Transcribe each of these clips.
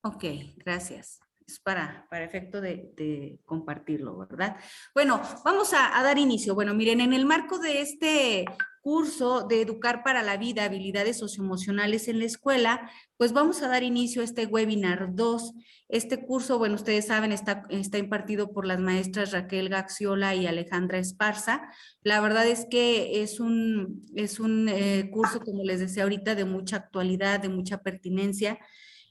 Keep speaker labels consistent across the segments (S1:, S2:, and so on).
S1: Ok, gracias. Es para efecto de compartirlo, ¿verdad? Bueno, vamos a dar inicio. Bueno, miren, en el marco de este curso de Educar para la Vida, habilidades socioemocionales en la escuela, pues vamos a dar inicio a este webinar 2. Este curso, bueno, ustedes saben, está impartido por las maestras Raquel Gaxiola y Alejandra Esparza. La verdad es que es un curso, como les decía ahorita, de mucha actualidad, de mucha pertinencia.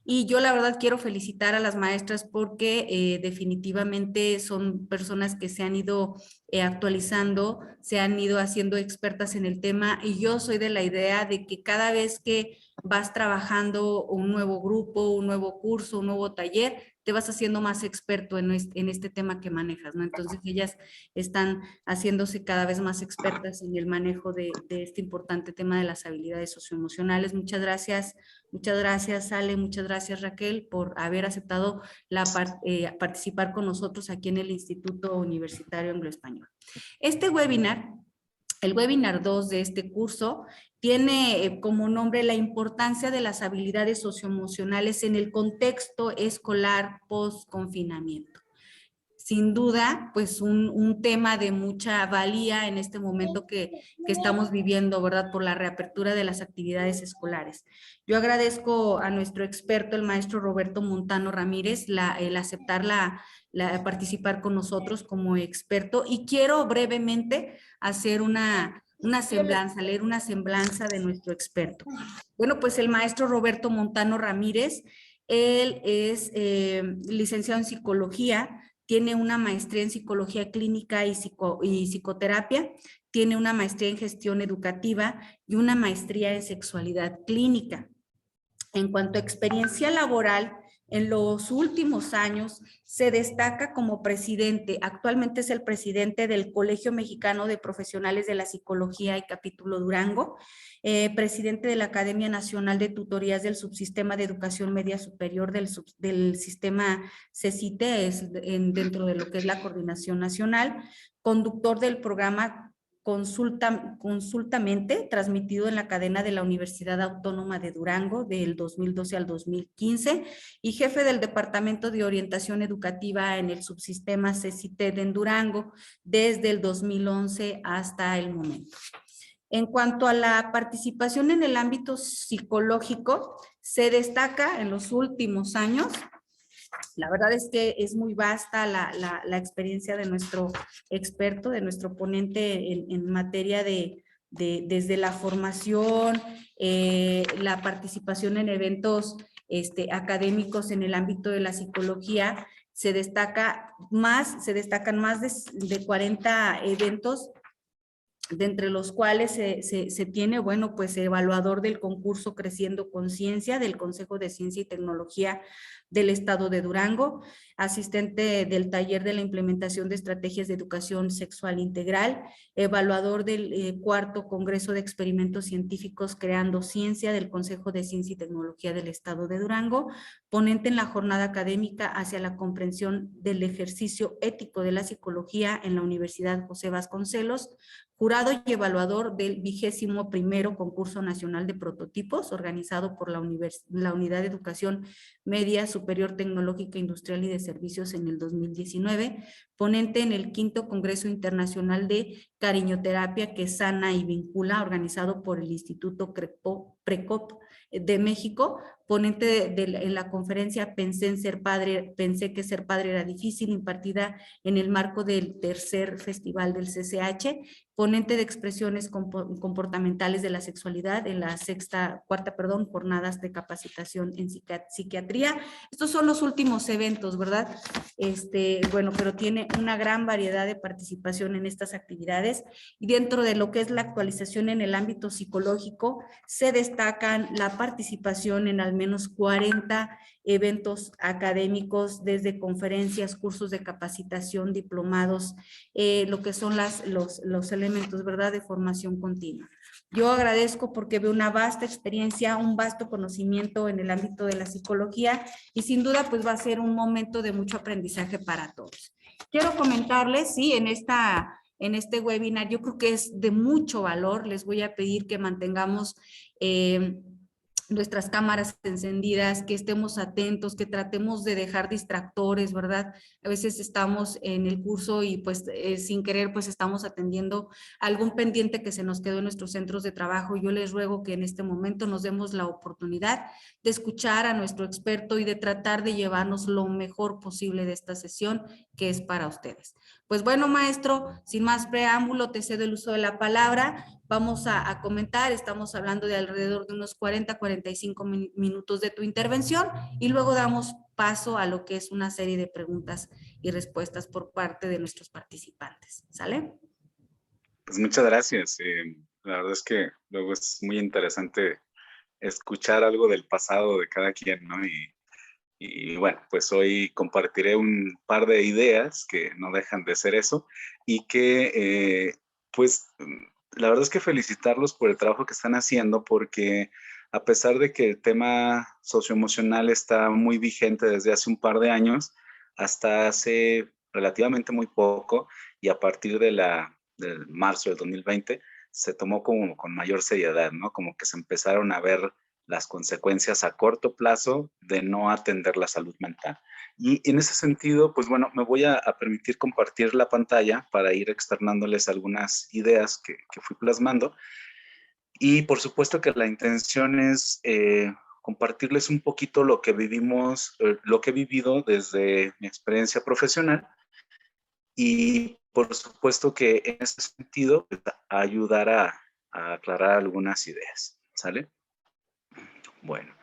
S1: Y yo la verdad quiero felicitar a las maestras porque definitivamente son personas que se han ido actualizando, se han ido haciendo expertas en el tema y yo soy de la idea de que cada vez que vas trabajando un nuevo grupo, un nuevo curso, un nuevo taller, te vas haciendo más experto en este tema que manejas, ¿no? Entonces ellas están haciéndose cada vez más expertas en el manejo de este importante tema de las habilidades socioemocionales. Muchas gracias, Ale, muchas gracias, Raquel, por haber aceptado participar con nosotros aquí en el Instituto Universitario Anglo-Español. Este webinar, el webinar 2 de este curso, tiene como nombre la importancia de las habilidades socioemocionales en el contexto escolar post-confinamiento. Sin duda, pues un tema de mucha valía en este momento que estamos viviendo, ¿verdad? Por la reapertura de las actividades escolares. Yo agradezco a nuestro experto, el maestro Roberto Montano Ramírez, el aceptar participar con nosotros como experto y quiero brevemente hacer una semblanza, leer una semblanza de nuestro experto. Bueno, pues el maestro Roberto Montano Ramírez, él es licenciado en psicología, tiene una maestría en psicología clínica y psicoterapia, tiene una maestría en gestión educativa y una maestría en sexualidad clínica. En cuanto a experiencia laboral, en los últimos años se destaca como presidente, actualmente es el presidente del Colegio Mexicano de Profesionales de la Psicología y Capítulo Durango, presidente de la Academia Nacional de Tutorías del Subsistema de Educación Media Superior del sistema CECITE, dentro de lo que es la coordinación nacional, conductor del programa Consultamente, transmitido en la cadena de la Universidad Autónoma de Durango del 2012 al 2015 y jefe del Departamento de Orientación Educativa en el subsistema CECITED en Durango desde el 2011 hasta el momento. En cuanto a la participación en el ámbito psicológico, se destaca en los últimos años. La verdad es que es muy vasta la experiencia de nuestro experto, de nuestro ponente en materia desde la formación, la participación en eventos académicos en el ámbito de la psicología. Se destacan más de 40 eventos, de entre los cuales se tiene, bueno, pues evaluador del concurso Creciendo Conciencia del Consejo de Ciencia y Tecnología del Estado de Durango, asistente del taller de la implementación de estrategias de educación sexual integral, evaluador del cuarto Congreso de Experimentos Científicos Creando Ciencia del Consejo de Ciencia y Tecnología del Estado de Durango, ponente en la jornada académica hacia la comprensión del ejercicio ético de la psicología en la Universidad José Vasconcelos, jurado y evaluador del 21º Concurso Nacional de Prototipos, organizado por la Unidad de Educación Media Superior Tecnológica Industrial y de Servicios en el 2019, ponente en el 5º Congreso Internacional de Cariñoterapia que sana y vincula, organizado por el Instituto PRECOP de México, ponente en la conferencia Pensé que ser padre era difícil, impartida en el marco del tercer festival del CCH, ponente de expresiones comportamentales de la sexualidad en la cuarta, jornadas de capacitación en psiquiatría. Estos son los últimos eventos, ¿verdad? Bueno, pero tiene una gran variedad de participación en estas actividades y dentro de lo que es la actualización en el ámbito psicológico, se destacan la participación en al menos 40 eventos académicos, desde conferencias, cursos de capacitación, diplomados, lo que son los elementos, ¿verdad?, de formación continua. Yo agradezco porque veo una vasta experiencia, un vasto conocimiento en el ámbito de la psicología y sin duda pues va a ser un momento de mucho aprendizaje para todos. Quiero comentarles, sí, en este webinar yo creo que es de mucho valor. Les voy a pedir que mantengamos nuestras cámaras encendidas, que estemos atentos, que tratemos de dejar distractores, ¿verdad? A veces estamos en el curso y pues sin querer pues estamos atendiendo algún pendiente que se nos quedó en nuestros centros de trabajo. Yo les ruego que en este momento nos demos la oportunidad de escuchar a nuestro experto y de tratar de llevarnos lo mejor posible de esta sesión que es para ustedes. Pues bueno, maestro, sin más preámbulo, te cedo el uso de la palabra. Vamos a comentar, estamos hablando de alrededor de unos 40-45 minutos de tu intervención y luego damos paso a lo que es una serie de preguntas y respuestas por parte de nuestros participantes. ¿Sale?
S2: Pues muchas gracias. La verdad es que luego es muy interesante escuchar algo del pasado de cada quien, ¿no? Y bueno, pues hoy compartiré un par de ideas que no dejan de ser eso y que, pues, la verdad es que felicitarlos por el trabajo que están haciendo porque a pesar de que el tema socioemocional está muy vigente desde hace un par de años, hasta hace relativamente muy poco y a partir del marzo del 2020 se tomó como con mayor seriedad, ¿no? Como que se empezaron a ver las consecuencias a corto plazo de no atender la salud mental. Y en ese sentido, pues bueno, me voy a permitir compartir la pantalla para ir externándoles algunas ideas que fui plasmando. Y por supuesto que la intención es compartirles un poquito lo que vivimos, lo que he vivido desde mi experiencia profesional y por supuesto que en ese sentido pues, ayudar a aclarar algunas ideas, ¿sale? Bueno,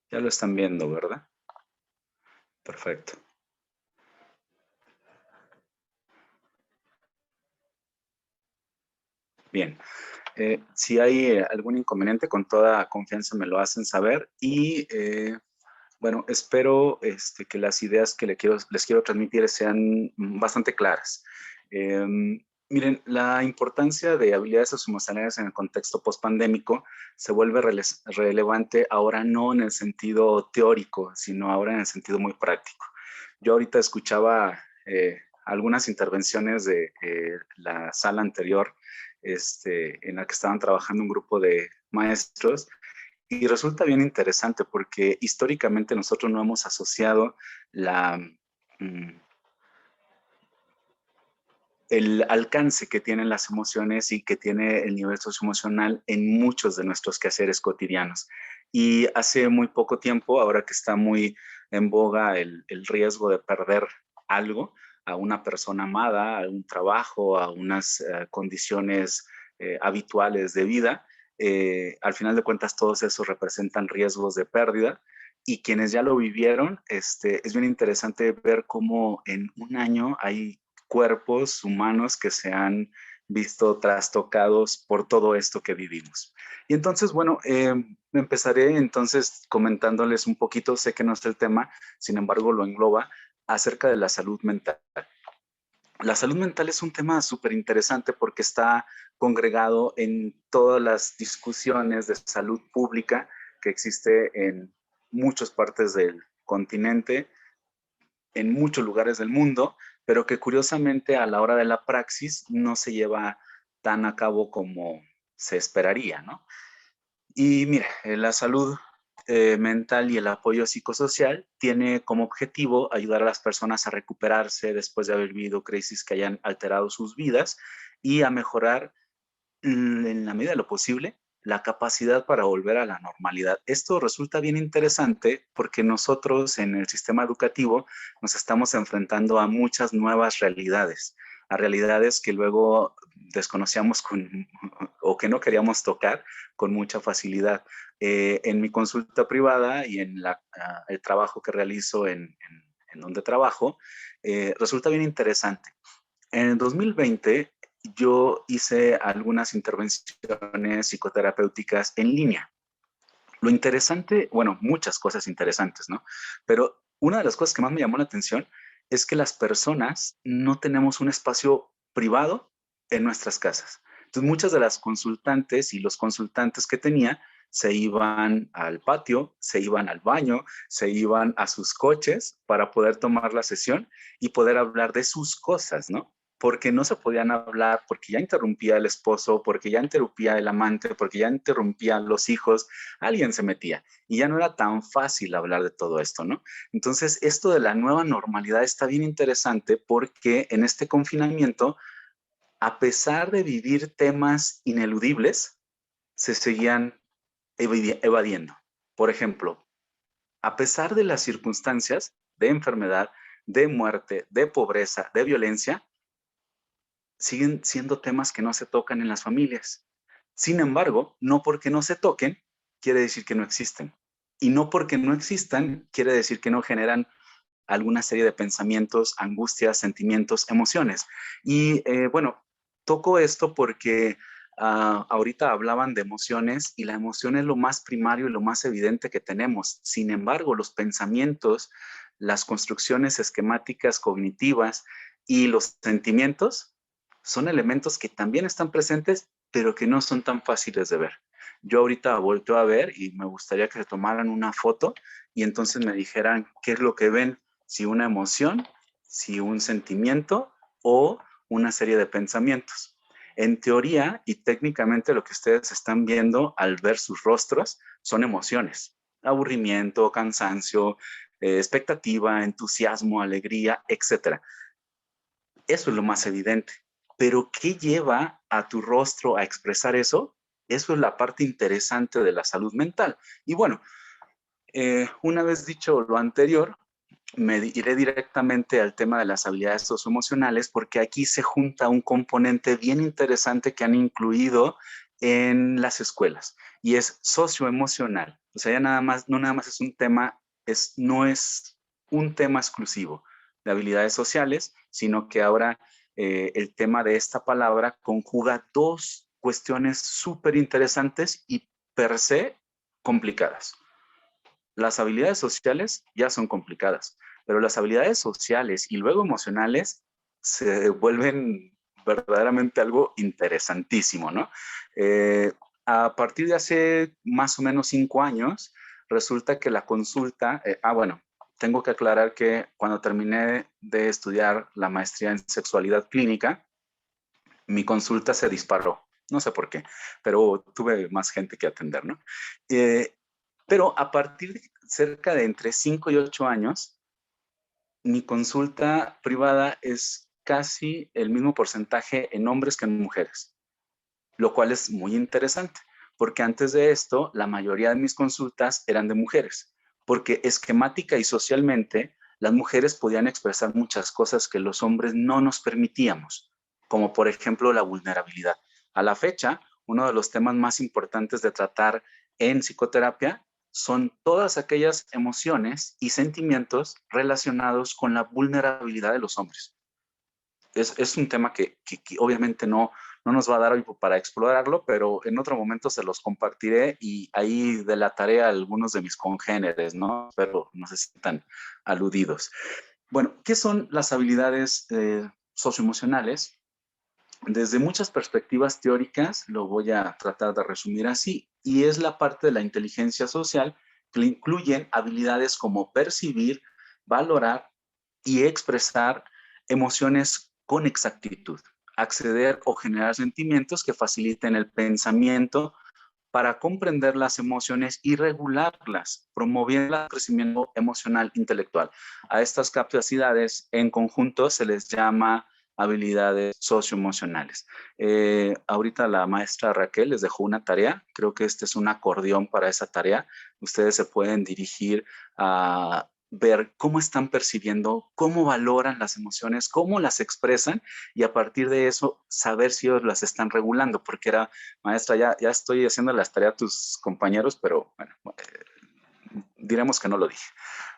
S2: ya lo están viendo, ¿verdad? Perfecto. Bien, si hay algún inconveniente, con toda confianza me lo hacen saber y bueno, espero que las ideas que les quiero transmitir sean bastante claras. Miren, la importancia de habilidades socioemocionales en el contexto postpandémico se vuelve relevante ahora no en el sentido teórico, sino ahora en el sentido muy práctico. Yo ahorita escuchaba algunas intervenciones de la sala anterior en la que estaban trabajando un grupo de maestros y resulta bien interesante porque históricamente nosotros no hemos asociado mm, el alcance que tienen las emociones y que tiene el nivel socioemocional en muchos de nuestros quehaceres cotidianos. Y hace muy poco tiempo, ahora que está muy en boga el riesgo de perder algo, a una persona amada, a un trabajo, a unas condiciones habituales de vida, al final de cuentas todos esos representan riesgos de pérdida y quienes ya lo vivieron, es bien interesante ver cómo en un año hay cuerpos humanos que se han visto trastocados por todo esto que vivimos. Y entonces, bueno, empezaré entonces comentándoles un poquito, sé que no es el tema, sin embargo lo engloba, acerca de la salud mental. La salud mental es un tema súper interesante porque está congregado en todas las discusiones de salud pública que existe en muchas partes del continente, en muchos lugares del mundo, pero que curiosamente a la hora de la praxis no se lleva tan a cabo como se esperaría, ¿no? Y mira, la salud mental y el apoyo psicosocial tiene como objetivo ayudar a las personas a recuperarse después de haber vivido crisis que hayan alterado sus vidas y a mejorar en la medida de lo posible, la capacidad para volver a la normalidad. Esto resulta bien interesante porque nosotros en el sistema educativo nos estamos enfrentando a muchas nuevas realidades, a realidades que luego desconocíamos o que no queríamos tocar con mucha facilidad. En mi consulta privada y en el trabajo que realizo en donde trabajo, resulta bien interesante. En el 2020 yo hice algunas intervenciones psicoterapéuticas en línea. Lo interesante, bueno, muchas cosas interesantes, ¿no? Pero una de las cosas que más me llamó la atención es que las personas no tenemos un espacio privado en nuestras casas. Entonces, muchas de las consultantes y los consultantes que tenía se iban al patio, se iban al baño, se iban a sus coches para poder tomar la sesión y poder hablar de sus cosas, ¿no? Porque no se podían hablar, porque ya interrumpía el esposo, porque ya interrumpía el amante, porque ya interrumpía los hijos, alguien se metía y ya no era tan fácil hablar de todo esto, ¿no? Entonces, esto de la nueva normalidad está bien interesante porque en este confinamiento, a pesar de vivir temas ineludibles, se seguían evadiendo. Por ejemplo, a pesar de las circunstancias de enfermedad, de muerte, de pobreza, de violencia, siguen siendo temas que no se tocan en las familias. Sin embargo, no porque no se toquen, quiere decir que no existen. Y no porque no existan, quiere decir que no generan alguna serie de pensamientos, angustias, sentimientos, emociones. Y bueno, toco esto porque ahorita hablaban de emociones y la emoción es lo más primario y lo más evidente que tenemos. Sin embargo, los pensamientos, las construcciones esquemáticas cognitivas y los sentimientos son elementos que también están presentes, pero que no son tan fáciles de ver. Yo ahorita volteo a ver y me gustaría que se tomaran una foto y entonces me dijeran qué es lo que ven, si una emoción, si un sentimiento o una serie de pensamientos. En teoría y técnicamente lo que ustedes están viendo al ver sus rostros son emociones, aburrimiento, cansancio, expectativa, entusiasmo, alegría, etcétera. Eso es lo más evidente. Pero ¿qué lleva a tu rostro a expresar eso? Eso es la parte interesante de la salud mental. Y bueno, una vez dicho lo anterior, me iré directamente al tema de las habilidades socioemocionales porque aquí se junta un componente bien interesante que han incluido en las escuelas y es socioemocional. O sea, ya nada más, no nada más es un tema, no es un tema exclusivo de habilidades sociales, sino que ahora el tema de esta palabra conjuga dos cuestiones súper interesantes y per se complicadas. Las habilidades sociales ya son complicadas, pero las habilidades sociales y luego emocionales se vuelven verdaderamente algo interesantísimo, ¿no? Eh, a partir de hace más o menos 5 años, resulta que la consulta, bueno, tengo que aclarar que cuando terminé de estudiar la maestría en sexualidad clínica, mi consulta se disparó. No sé por qué, pero tuve más gente que atender, ¿no? Pero a partir de cerca de entre 5 y 8 años, mi consulta privada es casi el mismo porcentaje en hombres que en mujeres, lo cual es muy interesante, porque antes de esto, la mayoría de mis consultas eran de mujeres, porque esquemática y socialmente, las mujeres podían expresar muchas cosas que los hombres no nos permitíamos, como por ejemplo la vulnerabilidad. A la fecha, uno de los temas más importantes de tratar en psicoterapia son todas aquellas emociones y sentimientos relacionados con la vulnerabilidad de los hombres. Es un tema que obviamente no nos va a dar hoy para explorarlo, pero en otro momento se los compartiré y ahí delataré a algunos de mis congéneres, ¿no? Pero no se sientan aludidos. Bueno, ¿qué son las habilidades socioemocionales? Desde muchas perspectivas teóricas, lo voy a tratar de resumir así, y es la parte de la inteligencia social que incluyen habilidades como percibir, valorar y expresar emociones con exactitud, acceder o generar sentimientos que faciliten el pensamiento para comprender las emociones y regularlas, promoviendo el crecimiento emocional intelectual. A estas capacidades en conjunto se les llama habilidades socioemocionales. Ahorita la maestra Raquel les dejó una tarea, creo que este es un acordeón para esa tarea. Ustedes se pueden dirigir a ver cómo están percibiendo, cómo valoran las emociones, cómo las expresan y a partir de eso saber si ellos las están regulando, porque era, maestra, ya estoy haciendo las tareas a tus compañeros, pero bueno, diremos que no lo dije.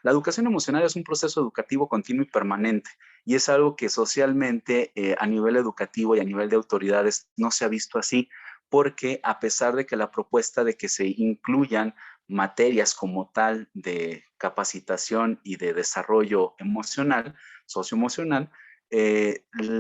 S2: La educación emocional es un proceso educativo continuo y permanente y es algo que socialmente a nivel educativo y a nivel de autoridades no se ha visto así, porque a pesar de que la propuesta de que se incluyan materias como tal de capacitación y de desarrollo emocional, socioemocional,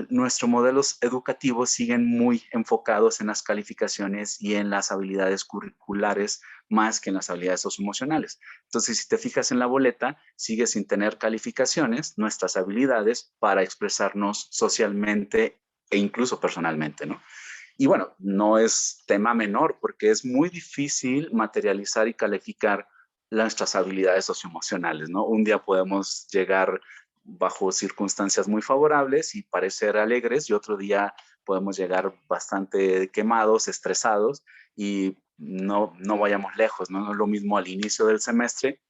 S2: nuestros modelos educativos siguen muy enfocados en las calificaciones y en las habilidades curriculares más que en las habilidades socioemocionales. Entonces, si te fijas en la boleta, sigue sin tener calificaciones nuestras habilidades para expresarnos socialmente e incluso personalmente, ¿no? Y bueno, no es tema menor porque es muy difícil materializar y calificar nuestras habilidades socioemocionales, ¿no? Un día podemos llegar bajo circunstancias muy favorables y parecer alegres y otro día podemos llegar bastante quemados, estresados y no vayamos lejos, ¿no? No es lo mismo al inicio del semestre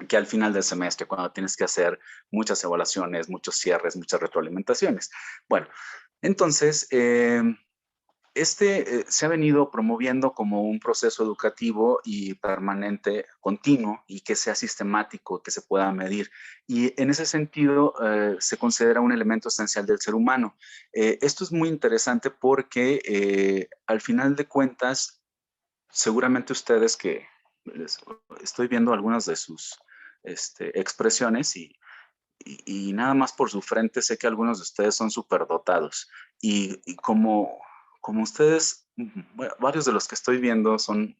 S2: que al final del semestre, cuando tienes que hacer muchas evaluaciones, muchos cierres, muchas retroalimentaciones. Bueno, entonces, se ha venido promoviendo como un proceso educativo y permanente, continuo, y que sea sistemático, que se pueda medir. Y en ese sentido, se considera un elemento esencial del ser humano. Esto es muy interesante porque al final de cuentas, seguramente ustedes estoy viendo algunas de sus expresiones y nada más por su frente sé que algunos de ustedes son superdotados. Y como ustedes, bueno, varios de los que estoy viendo son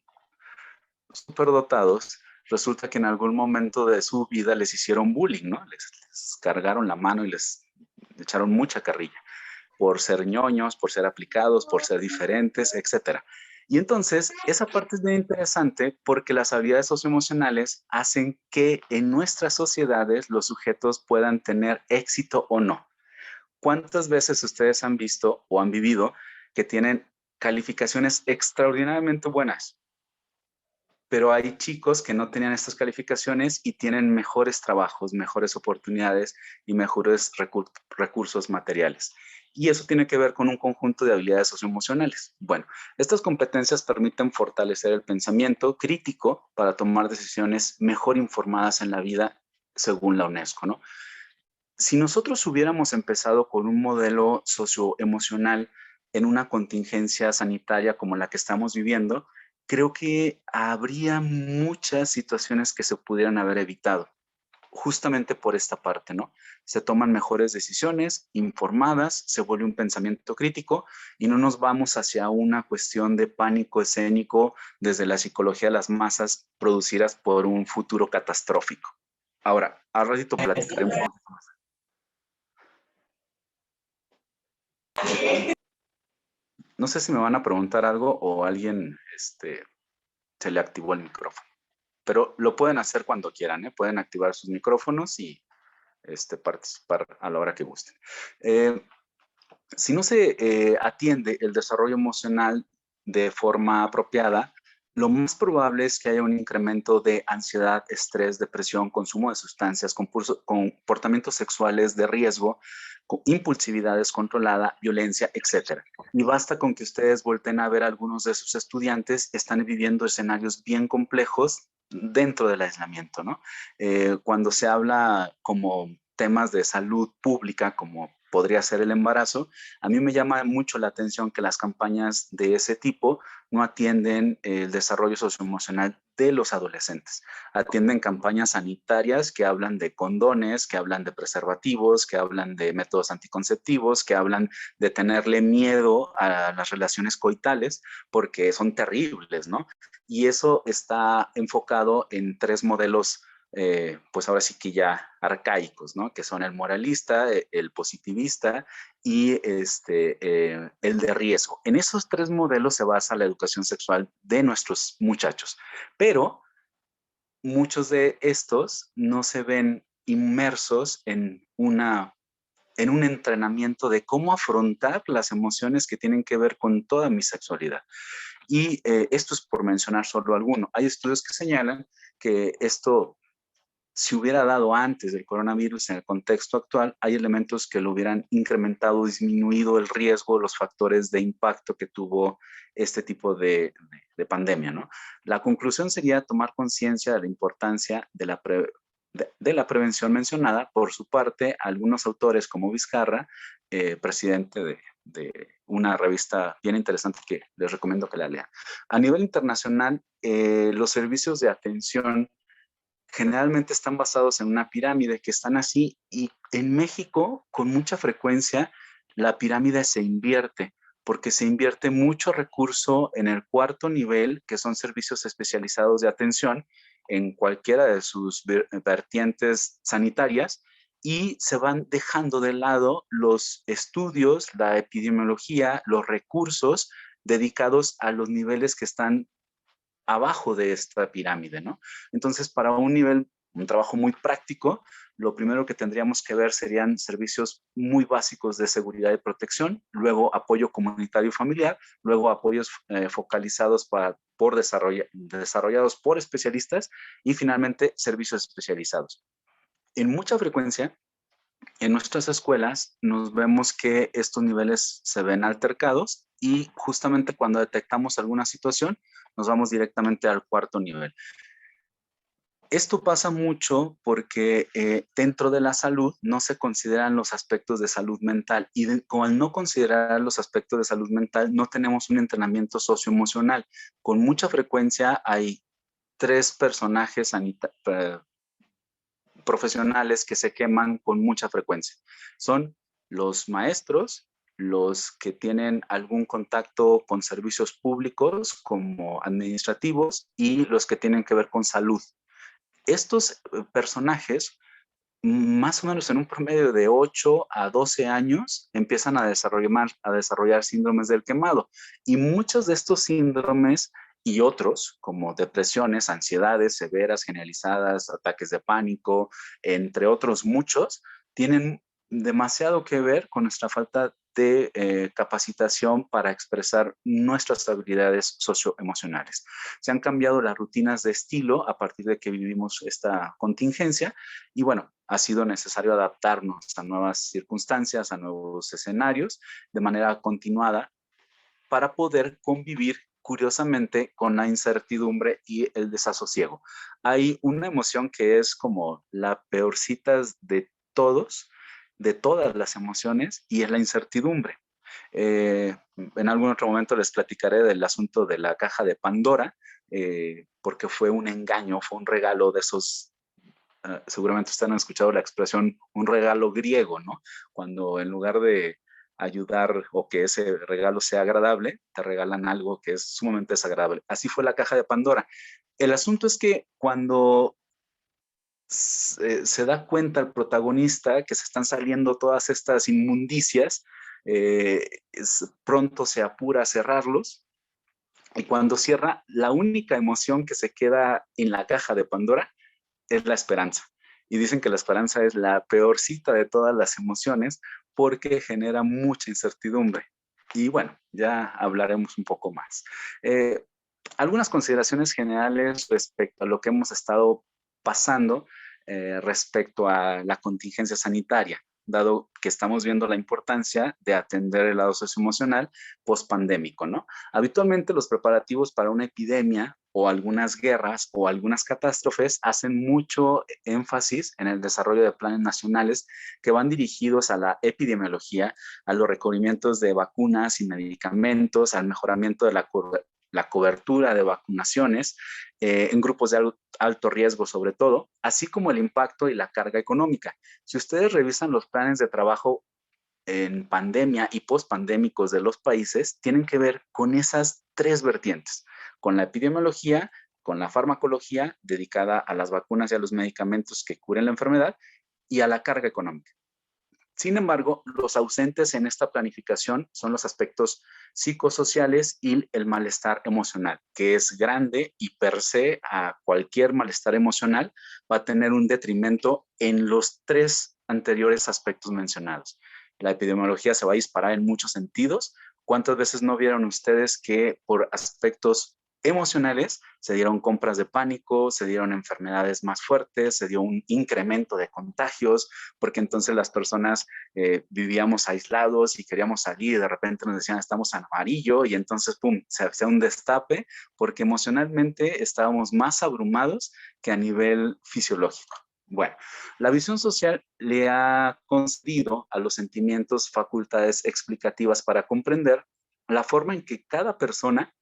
S2: superdotados, resulta que en algún momento de su vida les hicieron bullying, ¿no? Les cargaron la mano y les echaron mucha carrilla por ser ñoños, por ser aplicados, por ser diferentes, etcétera. Y entonces, esa parte es muy interesante porque las habilidades socioemocionales hacen que en nuestras sociedades los sujetos puedan tener éxito o no. ¿Cuántas veces ustedes han visto o han vivido que tienen calificaciones extraordinariamente buenas, pero hay chicos que no tenían estas calificaciones y tienen mejores trabajos, mejores oportunidades y mejores recursos materiales? Y eso tiene que ver con un conjunto de habilidades socioemocionales. Bueno, estas competencias permiten fortalecer el pensamiento crítico para tomar decisiones mejor informadas en la vida según la UNESCO, ¿no? Si nosotros hubiéramos empezado con un modelo socioemocional en una contingencia sanitaria como la que estamos viviendo, creo que habría muchas situaciones que se pudieran haber evitado, justamente por esta parte, ¿no? Se toman mejores decisiones, informadas, se vuelve un pensamiento crítico y no nos vamos hacia una cuestión de pánico escénico desde la psicología de las masas producidas por un futuro catastrófico. Ahora, al ratito platicaré un poco más. No sé si me van a preguntar algo o alguien se le activó el micrófono, pero lo pueden hacer cuando quieran, ¿eh? Pueden activar sus micrófonos y participar a la hora que gusten. Si no se atiende el desarrollo emocional de forma apropiada, lo más probable es que haya un incremento de ansiedad, estrés, depresión, consumo de sustancias, comportamientos sexuales de riesgo, impulsividad descontrolada, violencia, etcétera. Y basta con que ustedes volten a ver a algunos de sus estudiantes, están viviendo escenarios bien complejos dentro del aislamiento, ¿no? Cuando se habla como temas de salud pública, como podría ser el embarazo, a mí me llama mucho la atención que las campañas de ese tipo no atienden el desarrollo socioemocional de los adolescentes. Atienden campañas sanitarias que hablan de condones, que hablan de preservativos, que hablan de métodos anticonceptivos, que hablan de tenerle miedo a las relaciones coitales porque son terribles, ¿no? Y eso está enfocado en tres modelos pues ahora sí que ya arcaicos, ¿no? Que son el moralista, el positivista y el de riesgo. En esos tres modelos se basa la educación sexual de nuestros muchachos, pero muchos de estos no se ven inmersos en un entrenamiento de cómo afrontar las emociones que tienen que ver con toda mi sexualidad. Y esto es por mencionar solo alguno. Hay estudios que señalan que esto si hubiera dado antes del coronavirus en el contexto actual, hay elementos que lo hubieran incrementado, disminuido el riesgo, los factores de impacto que tuvo este tipo de pandemia, ¿no? La conclusión sería tomar conciencia de la importancia de la prevención mencionada. Por su parte, algunos autores como Vizcarra, presidente de una revista bien interesante que les recomiendo que la lean. A nivel internacional, los servicios de atención generalmente están basados en una pirámide que están así y en México con mucha frecuencia la pirámide se invierte porque se invierte mucho recurso en el cuarto nivel, que son servicios especializados de atención en cualquiera de sus vertientes sanitarias, y se van dejando de lado los estudios, la epidemiología, los recursos dedicados a los niveles que están abajo de esta pirámide, ¿no? Entonces, para un nivel, un trabajo muy práctico, lo primero que tendríamos que ver serían servicios muy básicos de seguridad y protección, luego apoyo comunitario y familiar, luego apoyos focalizados desarrollados por especialistas y finalmente servicios especializados. En mucha frecuencia, en nuestras escuelas nos vemos que estos niveles se ven altercados y justamente cuando detectamos alguna situación nos vamos directamente al cuarto nivel. Esto pasa mucho porque dentro de la salud no se consideran los aspectos de salud mental y al no considerar los aspectos de salud mental no tenemos un entrenamiento socioemocional. Con mucha frecuencia hay tres personajes profesionales que se queman con mucha frecuencia. Son los maestros, los que tienen algún contacto con servicios públicos como administrativos y los que tienen que ver con salud. Estos personajes, más o menos en un promedio de 8 a 12 años, empiezan a desarrollar síndromes del quemado. Y muchos de estos síndromes y otros, como depresiones, ansiedades severas, generalizadas, ataques de pánico, entre otros muchos, tienen demasiado que ver con nuestra falta de capacitación para expresar nuestras habilidades socioemocionales. Se han cambiado las rutinas de estilo a partir de que vivimos esta contingencia y bueno, ha sido necesario adaptarnos a nuevas circunstancias, a nuevos escenarios de manera continuada para poder convivir curiosamente con la incertidumbre y el desasosiego. Hay una emoción que es como la peorcita de todas las emociones, y es la incertidumbre. En algún otro momento les platicaré del asunto de la caja de Pandora, porque fue un engaño, fue un regalo de esos, seguramente ustedes han escuchado la expresión, un regalo griego, ¿no? Cuando en lugar de ayudar o que ese regalo sea agradable, te regalan algo que es sumamente desagradable. Así fue la caja de Pandora. El asunto es que cuando se da cuenta el protagonista que se están saliendo todas estas inmundicias, pronto se apura a cerrarlos, y cuando cierra, la única emoción que se queda en la caja de Pandora es la esperanza. Y dicen que la esperanza es la peorcita de todas las emociones porque genera mucha incertidumbre. Y bueno, ya hablaremos un poco más. Algunas consideraciones generales respecto a lo que hemos estado pasando respecto a la contingencia sanitaria, dado que estamos viendo la importancia de atender el lado socioemocional post-pandémico, ¿no? Habitualmente los preparativos para una epidemia o algunas guerras o algunas catástrofes hacen mucho énfasis en el desarrollo de planes nacionales que van dirigidos a la epidemiología, a los recubrimientos de vacunas y medicamentos, al mejoramiento de la cobertura de vacunaciones en grupos de alto riesgo sobre todo, así como el impacto y la carga económica. Si ustedes revisan los planes de trabajo en pandemia y post-pandémicos de los países, tienen que ver con esas tres vertientes, con la epidemiología, con la farmacología dedicada a las vacunas y a los medicamentos que curen la enfermedad y a la carga económica. Sin embargo, los ausentes en esta planificación son los aspectos psicosociales y el malestar emocional, que es grande y per se a cualquier malestar emocional va a tener un detrimento en los tres anteriores aspectos mencionados. La epidemiología se va a disparar en muchos sentidos. ¿Cuántas veces no vieron ustedes que por aspectos emocionales se dieron compras de pánico, se dieron enfermedades más fuertes, se dio un incremento de contagios, porque entonces las personas vivíamos aislados y queríamos salir y de repente nos decían estamos en amarillo y entonces pum, se hacía un destape porque emocionalmente estábamos más abrumados que a nivel fisiológico. Bueno, la visión social le ha concedido a los sentimientos facultades explicativas para comprender la forma en que cada persona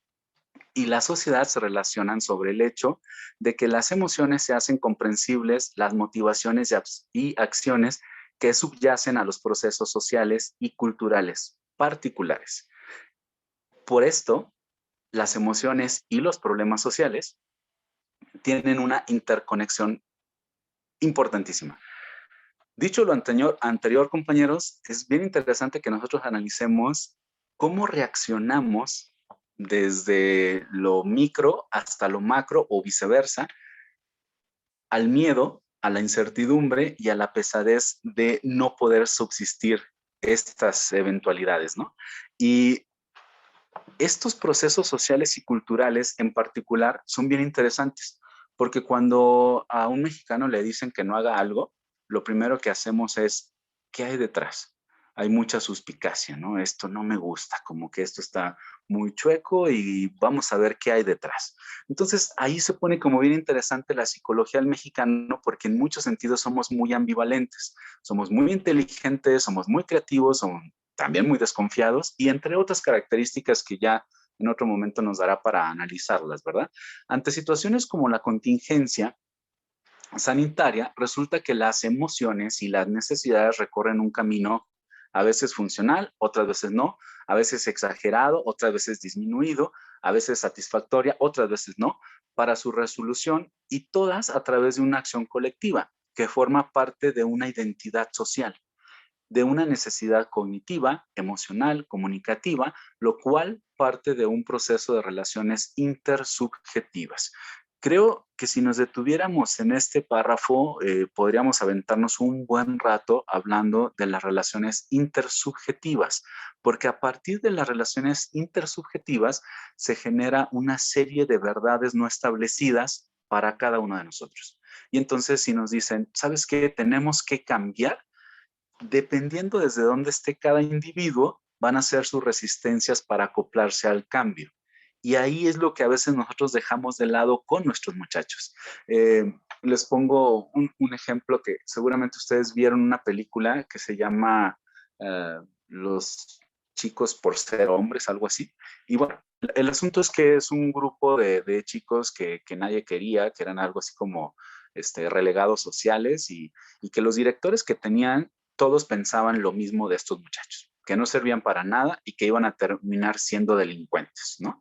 S2: y la sociedad se relacionan sobre el hecho de que las emociones se hacen comprensibles, las motivaciones y acciones que subyacen a los procesos sociales y culturales particulares. Por esto, las emociones y los problemas sociales tienen una interconexión importantísima. Dicho lo anterior, compañeros, es bien interesante que nosotros analicemos cómo reaccionamos desde lo micro hasta lo macro o viceversa al miedo, a la incertidumbre y a la pesadez de no poder subsistir estas eventualidades, ¿no? Y estos procesos sociales y culturales en particular son bien interesantes, porque cuando a un mexicano le dicen que no haga algo, lo primero que hacemos es, ¿qué hay detrás? Hay mucha suspicacia, ¿no? Esto no me gusta, como que esto está muy chueco y vamos a ver qué hay detrás. Entonces, ahí se pone como bien interesante la psicología del mexicano, porque en muchos sentidos somos muy ambivalentes, somos muy inteligentes, somos muy creativos, somos también muy desconfiados y entre otras características que ya en otro momento nos dará para analizarlas, ¿verdad? Ante situaciones como la contingencia sanitaria, resulta que las emociones y las necesidades recorren un camino a veces funcional, otras veces no, a veces exagerado, otras veces disminuido, a veces satisfactoria, otras veces no, para su resolución y todas a través de una acción colectiva que forma parte de una identidad social, de una necesidad cognitiva, emocional, comunicativa, lo cual parte de un proceso de relaciones intersubjetivas. Creo que si nos detuviéramos en este párrafo, podríamos aventarnos un buen rato hablando de las relaciones intersubjetivas, porque a partir de las relaciones intersubjetivas se genera una serie de verdades no establecidas para cada uno de nosotros. Y entonces si nos dicen, ¿sabes qué? Tenemos que cambiar, dependiendo desde dónde esté cada individuo, van a ser sus resistencias para acoplarse al cambio. Y ahí es lo que a veces nosotros dejamos de lado con nuestros muchachos. Les pongo un ejemplo que seguramente ustedes vieron una película que se llama Los chicos por ser hombres, algo así. Y bueno, el asunto es que es un grupo de chicos que nadie quería, que eran algo así como relegados sociales y que los directores que tenían todos pensaban lo mismo de estos muchachos, que no servían para nada y que iban a terminar siendo delincuentes, ¿no?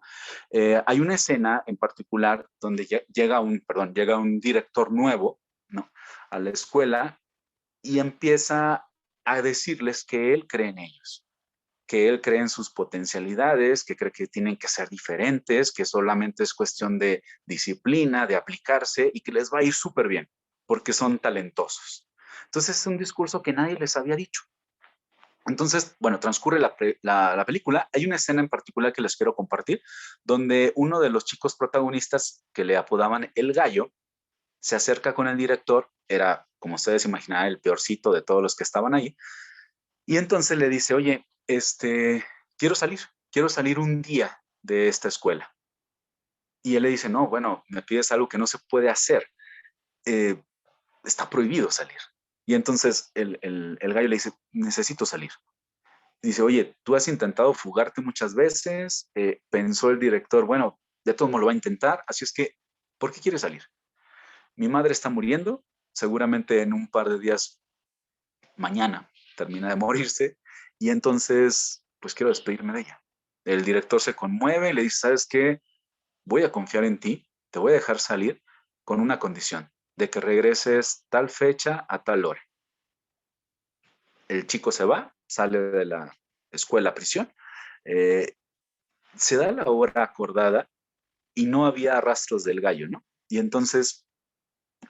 S2: Hay una escena en particular donde llega un director nuevo, ¿no? A la escuela y empieza a decirles que él cree en ellos, que él cree en sus potencialidades, que cree que tienen que ser diferentes, que solamente es cuestión de disciplina, de aplicarse y que les va a ir súper bien porque son talentosos. Entonces es un discurso que nadie les había dicho. Entonces, bueno, transcurre la película. Hay una escena en particular que les quiero compartir, donde uno de los chicos protagonistas, que le apodaban el gallo, se acerca con el director, era, como ustedes imaginarán, el peorcito de todos los que estaban ahí, y entonces le dice, oye, quiero salir un día de esta escuela. Y él le dice, no, bueno, me pides algo que no se puede hacer. Eh, Está prohibido salir. Y entonces el gallo le dice, necesito salir. Dice, oye, tú has intentado fugarte muchas veces, pensó el director, bueno, de todo modo lo va a intentar, así es que, ¿por qué quieres salir? Mi madre está muriendo, seguramente en un par de días, mañana, termina de morirse, y entonces, pues quiero despedirme de ella. El director se conmueve, le dice, ¿sabes qué? Voy a confiar en ti, te voy a dejar salir con una condición, de que regreses tal fecha a tal hora. El chico se va, sale de la escuela a prisión, eh, se da la hora acordada y no había rastros del gallo, ¿no? Y entonces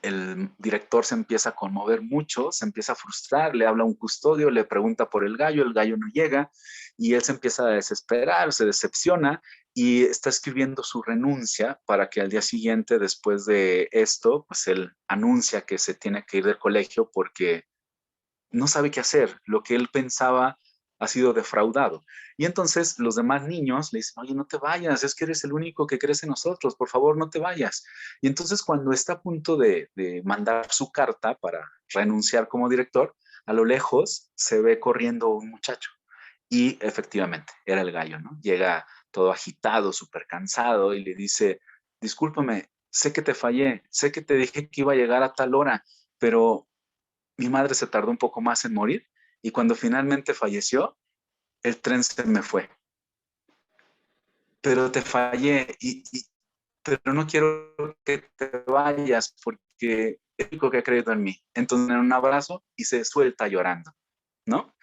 S2: el director se empieza a conmover mucho, se empieza a frustrar, le habla a un custodio, le pregunta por el gallo no llega y él se empieza a desesperar, se decepciona y está escribiendo su renuncia para que al día siguiente, después de esto, pues él anuncia que se tiene que ir del colegio porque no sabe qué hacer. Lo que él pensaba ha sido defraudado. Y entonces los demás niños le dicen, oye, no te vayas, es que eres el único que crees en nosotros, por favor, no te vayas. Y entonces cuando está a punto de mandar su carta para renunciar como director, a lo lejos se ve corriendo un muchacho. Y efectivamente, era el gallo, ¿no? Llega todo agitado, súper cansado y le dice, discúlpame, sé que te fallé, sé que te dije que iba a llegar a tal hora, pero mi madre se tardó un poco más en morir y cuando finalmente falleció, el tren se me fue. pero te fallé pero no quiero que te vayas porque es el único que ha creído en mí. Entonces, me da un abrazo y se suelta llorando, ¿no?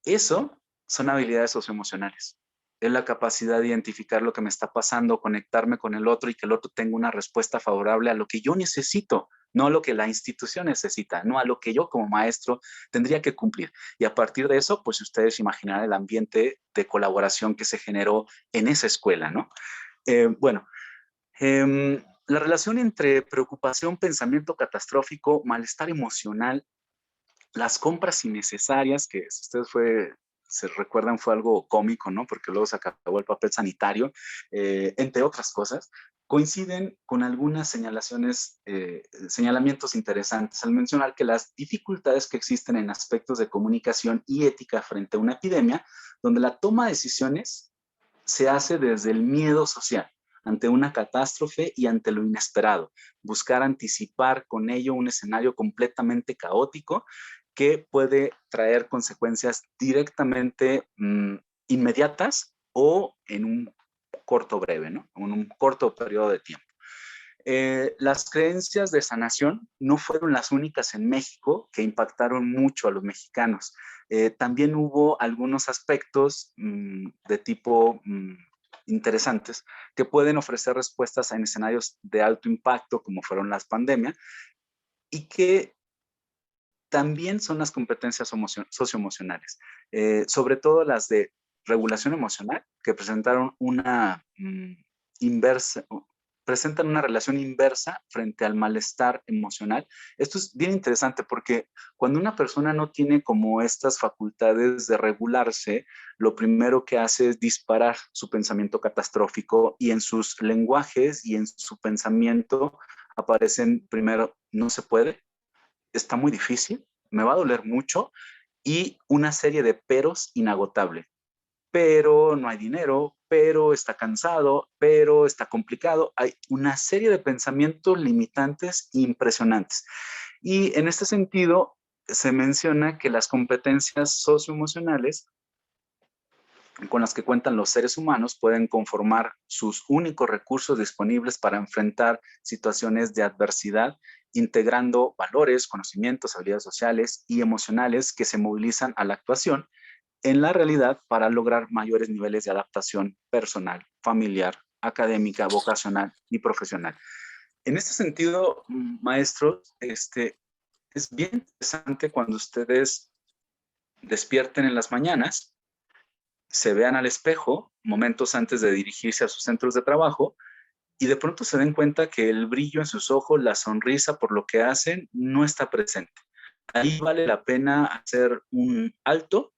S2: Eso son habilidades socioemocionales. Es la capacidad de identificar lo que me está pasando, conectarme con el otro y que el otro tenga una respuesta favorable a lo que yo necesito, no a lo que la institución necesita, no a lo que yo como maestro tendría que cumplir. Y a partir de eso, pues ustedes imaginarán el ambiente de colaboración que se generó en esa escuela, ¿no? Bueno, la relación entre preocupación, pensamiento catastrófico, malestar emocional, las compras innecesarias, que si ustedes se recuerdan fue algo cómico, ¿no? Porque luego se acabó el papel sanitario, entre otras cosas, coinciden con algunas señalamientos interesantes al mencionar que las dificultades que existen en aspectos de comunicación y ética frente a una epidemia, donde la toma de decisiones se hace desde el miedo social ante una catástrofe y ante lo inesperado, buscar anticipar con ello un escenario completamente caótico que puede traer consecuencias directamente inmediatas o en un corto breve, ¿no? En un corto periodo de tiempo. Las creencias de sanación no fueron las únicas en México que impactaron mucho a los mexicanos. También hubo algunos aspectos de tipo interesantes que pueden ofrecer respuestas en escenarios de alto impacto, como fueron las pandemias, y que también son las competencias socioemocionales, sobre todo las de regulación emocional, que presentaron una inversa, presentan una relación inversa frente al malestar emocional. Esto es bien interesante porque cuando una persona no tiene como estas facultades de regularse, lo primero que hace es disparar su pensamiento catastrófico y en sus lenguajes y en su pensamiento aparecen primero, no se puede, está muy difícil, me va a doler mucho y una serie de peros inagotable. Pero no hay dinero, pero está cansado, pero está complicado. Hay una serie de pensamientos limitantes impresionantes. Y en este sentido, se menciona que las competencias socioemocionales con las que cuentan los seres humanos pueden conformar sus únicos recursos disponibles para enfrentar situaciones de adversidad, integrando valores, conocimientos, habilidades sociales y emocionales que se movilizan a la actuación en la realidad para lograr mayores niveles de adaptación personal, familiar, académica, vocacional y profesional. En este sentido, maestros, es bien interesante cuando ustedes despierten en las mañanas, se vean al espejo momentos antes de dirigirse a sus centros de trabajo y de pronto se den cuenta que el brillo en sus ojos, la sonrisa por lo que hacen, no está presente. Ahí vale la pena hacer un alto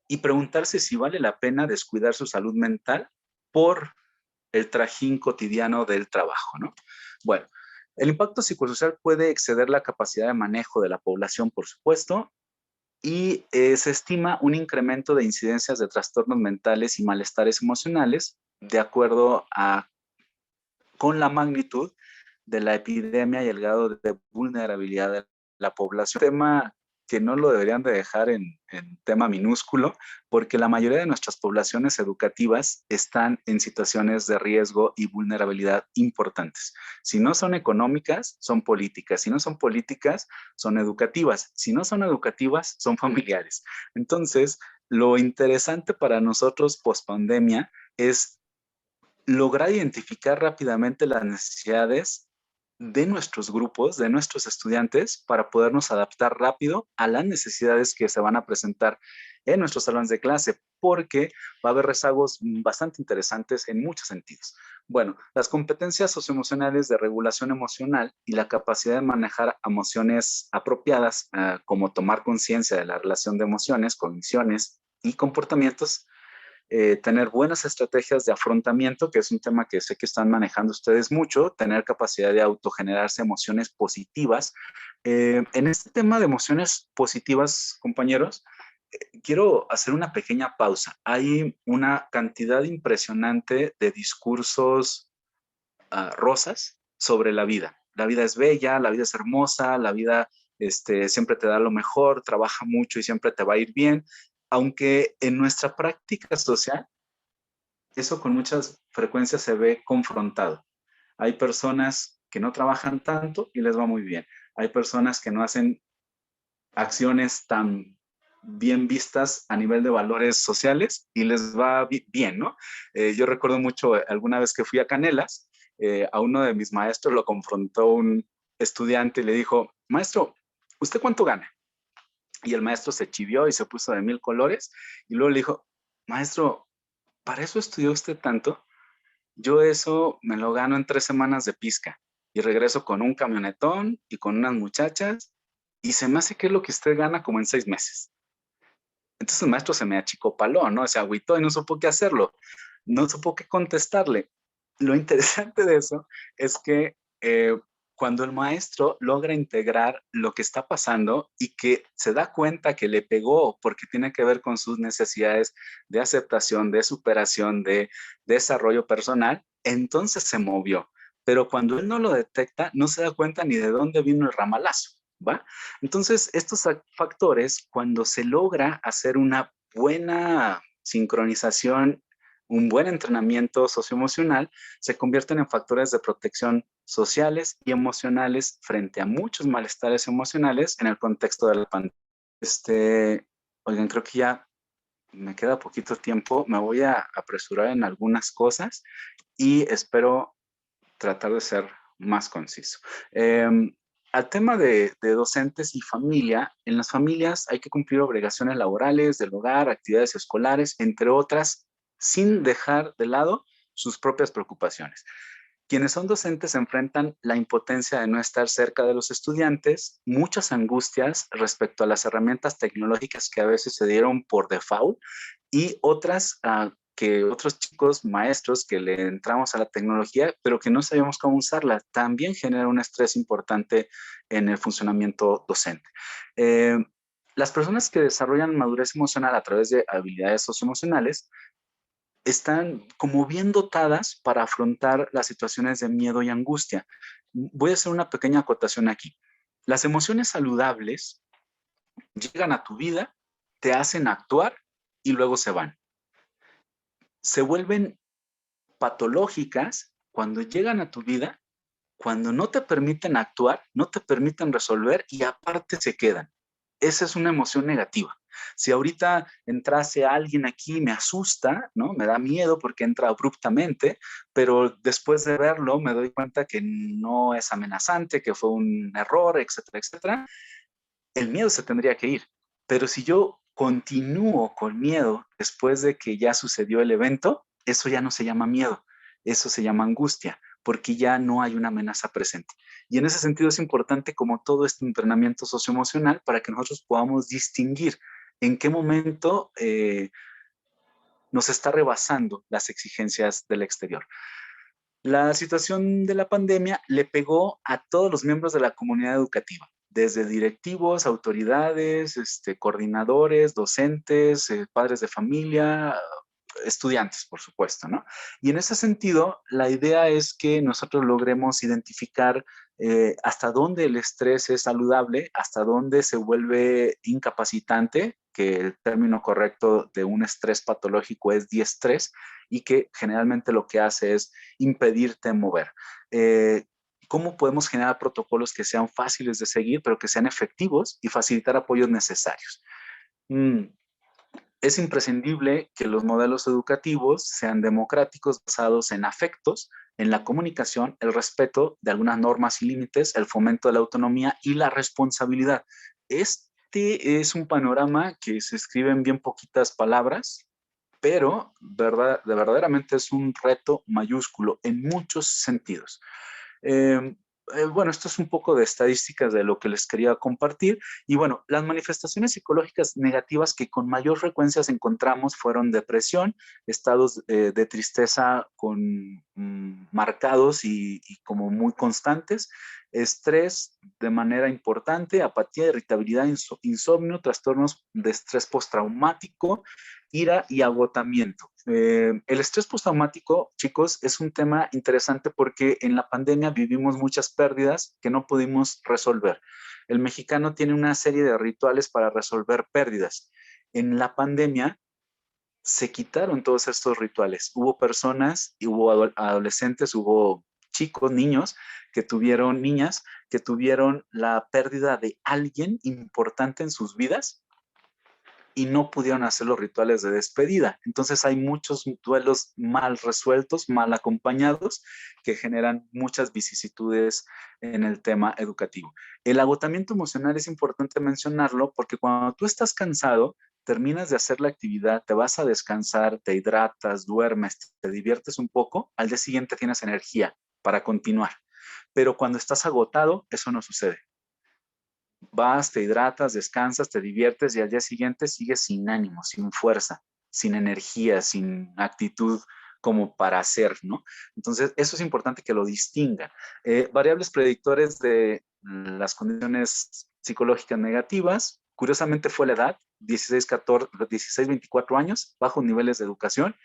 S2: y preguntarse si vale la pena descuidar su salud mental por el trajín cotidiano del trabajo, ¿no? Bueno, el impacto psicosocial puede exceder la capacidad de manejo de la población, por supuesto, y se estima un incremento de incidencias de trastornos mentales y malestares emocionales de acuerdo con la magnitud de la epidemia y el grado de vulnerabilidad de la población. Un tema que no lo deberían de dejar en tema minúsculo, porque la mayoría de nuestras poblaciones educativas están en situaciones de riesgo y vulnerabilidad importantes. Si no son económicas, son políticas. Si no son políticas, son educativas. Si no son educativas, son familiares. Entonces, lo interesante para nosotros post pandemia es lograr identificar rápidamente las necesidades de nuestros grupos, de nuestros estudiantes, para podernos adaptar rápido a las necesidades que se van a presentar en nuestros salones de clase, porque va a haber rezagos bastante interesantes en muchos sentidos. Bueno, las competencias socioemocionales de regulación emocional y la capacidad de manejar emociones apropiadas, como tomar conciencia de la relación de emociones, cogniciones y comportamientos, tener buenas estrategias de afrontamiento, que es un tema que sé que están manejando ustedes mucho, tener capacidad de autogenerarse emociones positivas. En este tema de emociones positivas, compañeros, quiero hacer una pequeña pausa. Hay una cantidad impresionante de discursos rosas sobre la vida. La vida es bella, la vida es hermosa, la vida siempre te da lo mejor, trabaja mucho y siempre te va a ir bien, aunque en nuestra práctica social eso con muchas frecuencias se ve confrontado. Hay personas que no trabajan tanto y les va muy bien. Hay personas que no hacen acciones tan bien vistas a nivel de valores sociales y les va bien, ¿no? Yo recuerdo mucho alguna vez que fui a Canelas, a uno de mis maestros lo confrontó un estudiante y le dijo, maestro, ¿usted cuánto gana? Y el maestro se chivió y se puso de 1000 colores y luego le dijo, maestro, ¿para eso estudió usted tanto? Yo eso me lo gano en 3 semanas de pizca y regreso con un camionetón y con unas muchachas y se me hace que es lo que usted gana como en 6 meses. Entonces el maestro se me achicopaló, ¿no? Se agüitó y no supo qué hacerlo, no supo qué contestarle. Lo interesante de eso es que cuando el maestro logra integrar lo que está pasando y que se da cuenta que le pegó porque tiene que ver con sus necesidades de aceptación, de superación, de desarrollo personal, entonces se movió. Pero cuando él no lo detecta, no se da cuenta ni de dónde vino el ramalazo, ¿va? Entonces, estos factores, cuando se logra hacer una buena sincronización, un buen entrenamiento socioemocional, se convierten en factores de protección sociales y emocionales frente a muchos malestares emocionales en el contexto de la pandemia. Oigan, creo que ya me queda poquito tiempo, me voy a apresurar en algunas cosas y espero tratar de ser más conciso. Al tema de docentes y familia, en las familias hay que cumplir obligaciones laborales, del hogar, actividades escolares, entre otras, sin dejar de lado sus propias preocupaciones. Quienes son docentes enfrentan la impotencia de no estar cerca de los estudiantes, muchas angustias respecto a las herramientas tecnológicas que a veces se dieron por default y otras que otros chicos maestros que le entramos a la tecnología, pero que no sabíamos cómo usarla, también genera un estrés importante en el funcionamiento docente. Eh, las personas que desarrollan madurez emocional a través de habilidades socioemocionales están como bien dotadas para afrontar las situaciones de miedo y angustia. Voy a hacer una pequeña acotación aquí. Las emociones saludables llegan a tu vida, te hacen actuar y luego se van. Se vuelven patológicas cuando llegan a tu vida, cuando no te permiten actuar, no te permiten resolver y aparte se quedan. Esa es una emoción negativa. Si ahorita entrase alguien aquí, me asusta, ¿no? Me da miedo porque entra abruptamente, pero después de verlo me doy cuenta que no es amenazante, que fue un error, etcétera, etcétera. El miedo se tendría que ir. Pero si yo continúo con miedo después de que ya sucedió el evento, eso ya no se llama miedo, eso se llama angustia, porque ya no hay una amenaza presente. Y en ese sentido es importante como todo este entrenamiento socioemocional para que nosotros podamos distinguir en qué momento nos está rebasando las exigencias del exterior. La situación de la pandemia le pegó a todos los miembros de la comunidad educativa, desde directivos, autoridades, coordinadores, docentes, padres de familia, estudiantes, por supuesto, ¿no? Y en ese sentido, la idea es que nosotros logremos identificar hasta dónde el estrés es saludable, hasta dónde se vuelve incapacitante, que el término correcto de un estrés patológico es diestrés, y que generalmente lo que hace es impedirte mover. ¿Cómo podemos generar protocolos que sean fáciles de seguir, pero que sean efectivos y facilitar apoyos necesarios? Es imprescindible que los modelos educativos sean democráticos, basados en afectos, en la comunicación, el respeto de algunas normas y límites, el fomento de la autonomía y la responsabilidad. Este es un panorama que se escribe en bien poquitas palabras, pero verdaderamente es un reto mayúsculo en muchos sentidos. Eh, bueno, esto es un poco de estadísticas de lo que les quería compartir. Y bueno, las manifestaciones psicológicas negativas que con mayor frecuencia encontramos fueron depresión, estados de tristeza con marcados y como muy constantes, estrés de manera importante, apatía, irritabilidad, insomnio, trastornos de estrés postraumático, ira y agotamiento. El estrés postraumático, chicos, es un tema interesante porque en la pandemia vivimos muchas pérdidas que no pudimos resolver. El mexicano tiene una serie de rituales para resolver pérdidas. En la pandemia se quitaron todos estos rituales. Hubo personas, y hubo adolescentes, hubo chicos, niños, niñas, que tuvieron la pérdida de alguien importante en sus vidas y no pudieron hacer los rituales de despedida. Entonces hay muchos duelos mal resueltos, mal acompañados, que generan muchas vicisitudes en el tema educativo. El agotamiento emocional es importante mencionarlo porque cuando tú estás cansado, terminas de hacer la actividad, te vas a descansar, te hidratas, duermes, te diviertes un poco, al día siguiente tienes energía para continuar. Pero cuando estás agotado, eso no sucede. Vas, te hidratas, descansas, te diviertes y al día siguiente sigues sin ánimo, sin fuerza, sin energía, sin actitud como para hacer, ¿no? Entonces, eso es importante que lo distinga. Variables predictores de las condiciones psicológicas negativas, curiosamente fue la edad, 16, 14, 16, 24 años, bajos niveles de educación,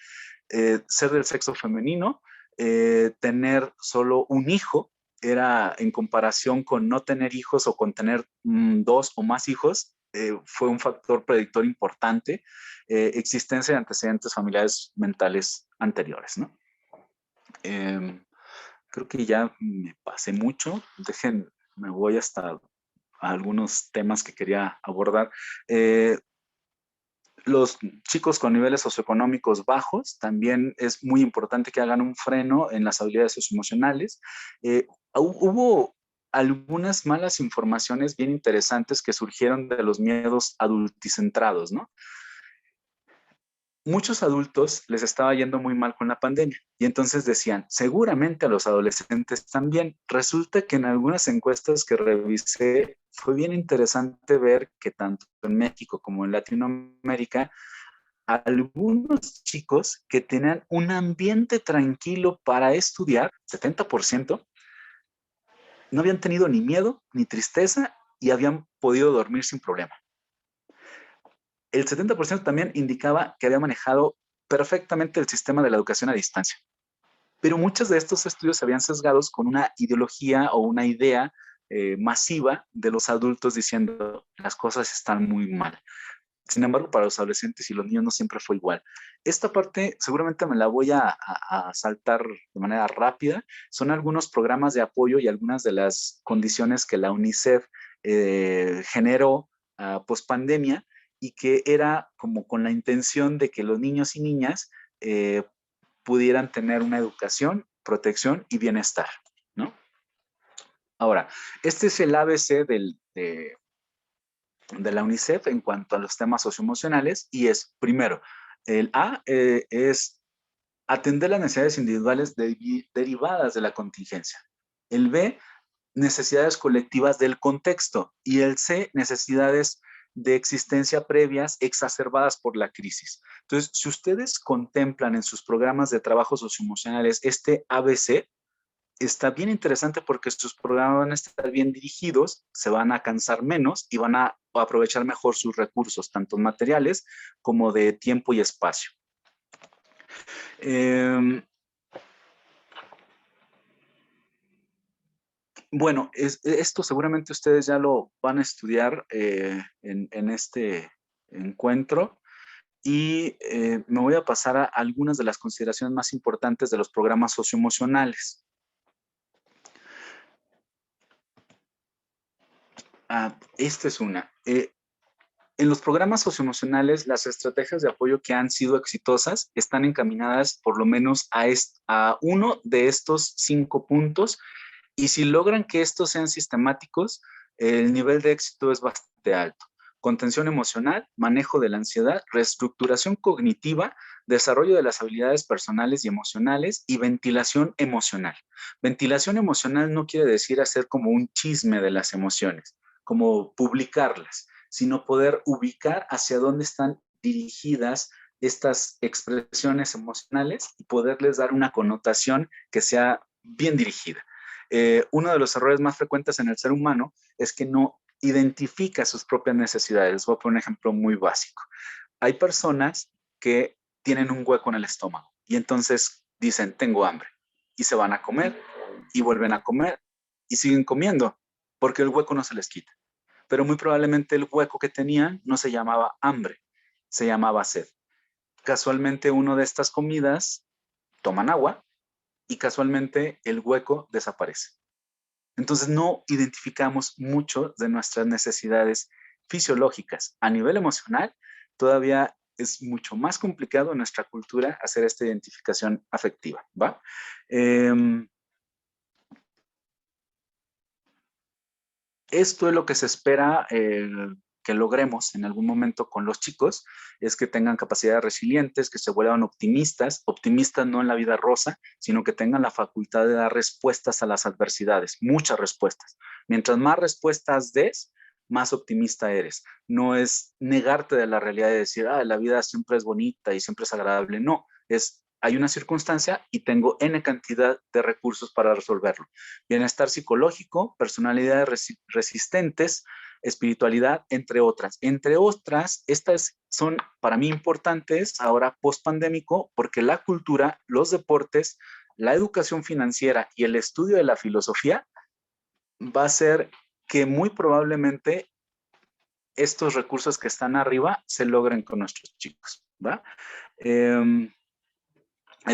S2: ser del sexo femenino, tener solo un hijo, era en comparación con no tener hijos o con tener dos o más hijos, fue un factor predictor importante, existencia de antecedentes familiares mentales anteriores, ¿no? Creo que ya me pasé mucho, me voy hasta algunos temas que quería abordar. Los chicos con niveles socioeconómicos bajos, también es muy importante que hagan un freno en las habilidades socioemocionales. Hubo algunas malas informaciones bien interesantes que surgieron de los miedos adulticentrados, ¿no? Muchos adultos les estaba yendo muy mal con la pandemia y entonces decían, seguramente a los adolescentes también. Resulta que en algunas encuestas que revisé fue bien interesante ver que tanto en México como en Latinoamérica, algunos chicos que tenían un ambiente tranquilo para estudiar, 70%, no habían tenido ni miedo ni tristeza y habían podido dormir sin problema. El 70% también indicaba que había manejado perfectamente el sistema de la educación a distancia. Pero muchos de estos estudios se habían sesgados con una ideología o una idea masiva de los adultos diciendo las cosas están muy mal. Sin embargo, para los adolescentes y los niños no siempre fue igual. Esta parte seguramente me la voy a saltar de manera rápida. Son algunos programas de apoyo y algunas de las condiciones que la UNICEF generó post pandemia y que era como con la intención de que los niños y niñas pudieran tener una educación, protección y bienestar, ¿no? Ahora, este es el ABC de la UNICEF en cuanto a los temas socioemocionales y es, primero, el A es atender las necesidades individuales derivadas de la contingencia. El B, necesidades colectivas del contexto. Y el C, necesidades de existencia previas exacerbadas por la crisis. Entonces, si ustedes contemplan en sus programas de trabajo socioemocionales este ABC, está bien interesante porque sus programas van a estar bien dirigidos, se van a cansar menos y van a aprovechar mejor sus recursos, tanto materiales como de tiempo y espacio. Bueno, esto seguramente ustedes ya lo van a estudiar en este encuentro y me voy a pasar a algunas de las consideraciones más importantes de los programas socioemocionales. Esta es una. En los programas socioemocionales, las estrategias de apoyo que han sido exitosas están encaminadas por lo menos a uno de estos 5 puntos y si logran que estos sean sistemáticos, el nivel de éxito es bastante alto. Contención emocional, manejo de la ansiedad, reestructuración cognitiva, desarrollo de las habilidades personales y emocionales y ventilación emocional. Ventilación emocional no quiere decir hacer como un chisme de las emociones, como publicarlas, sino poder ubicar hacia dónde están dirigidas estas expresiones emocionales y poderles dar una connotación que sea bien dirigida. Uno de los errores más frecuentes en el ser humano es que no identifica sus propias necesidades. Voy a poner un ejemplo muy básico. Hay personas que tienen un hueco en el estómago y entonces dicen, tengo hambre, y se van a comer y vuelven a comer y siguen comiendo porque el hueco no se les quita. Pero muy probablemente el hueco que tenían no se llamaba hambre, se llamaba sed. casualmente una de estas comidas toman agua y casualmente el hueco desaparece. Entonces no identificamos mucho de nuestras necesidades fisiológicas. A nivel emocional, todavía es mucho más complicado en nuestra cultura hacer esta identificación afectiva, ¿va? Esto es lo que se espera que logremos en algún momento con los chicos, es que tengan capacidades resilientes, que se vuelvan optimistas no en la vida rosa, sino que tengan la facultad de dar respuestas a las adversidades, muchas respuestas. Mientras más respuestas des, más optimista eres. No es negarte de la realidad y decir, la vida siempre es bonita y siempre es agradable. No, hay una circunstancia y tengo N cantidad de recursos para resolverlo. Bienestar psicológico, personalidades resistentes, espiritualidad, entre otras. Entre otras, estas son para mí importantes ahora post-pandémico porque la cultura, los deportes, la educación financiera y el estudio de la filosofía va a ser que muy probablemente estos recursos que están arriba se logren con nuestros chicos, ¿va? El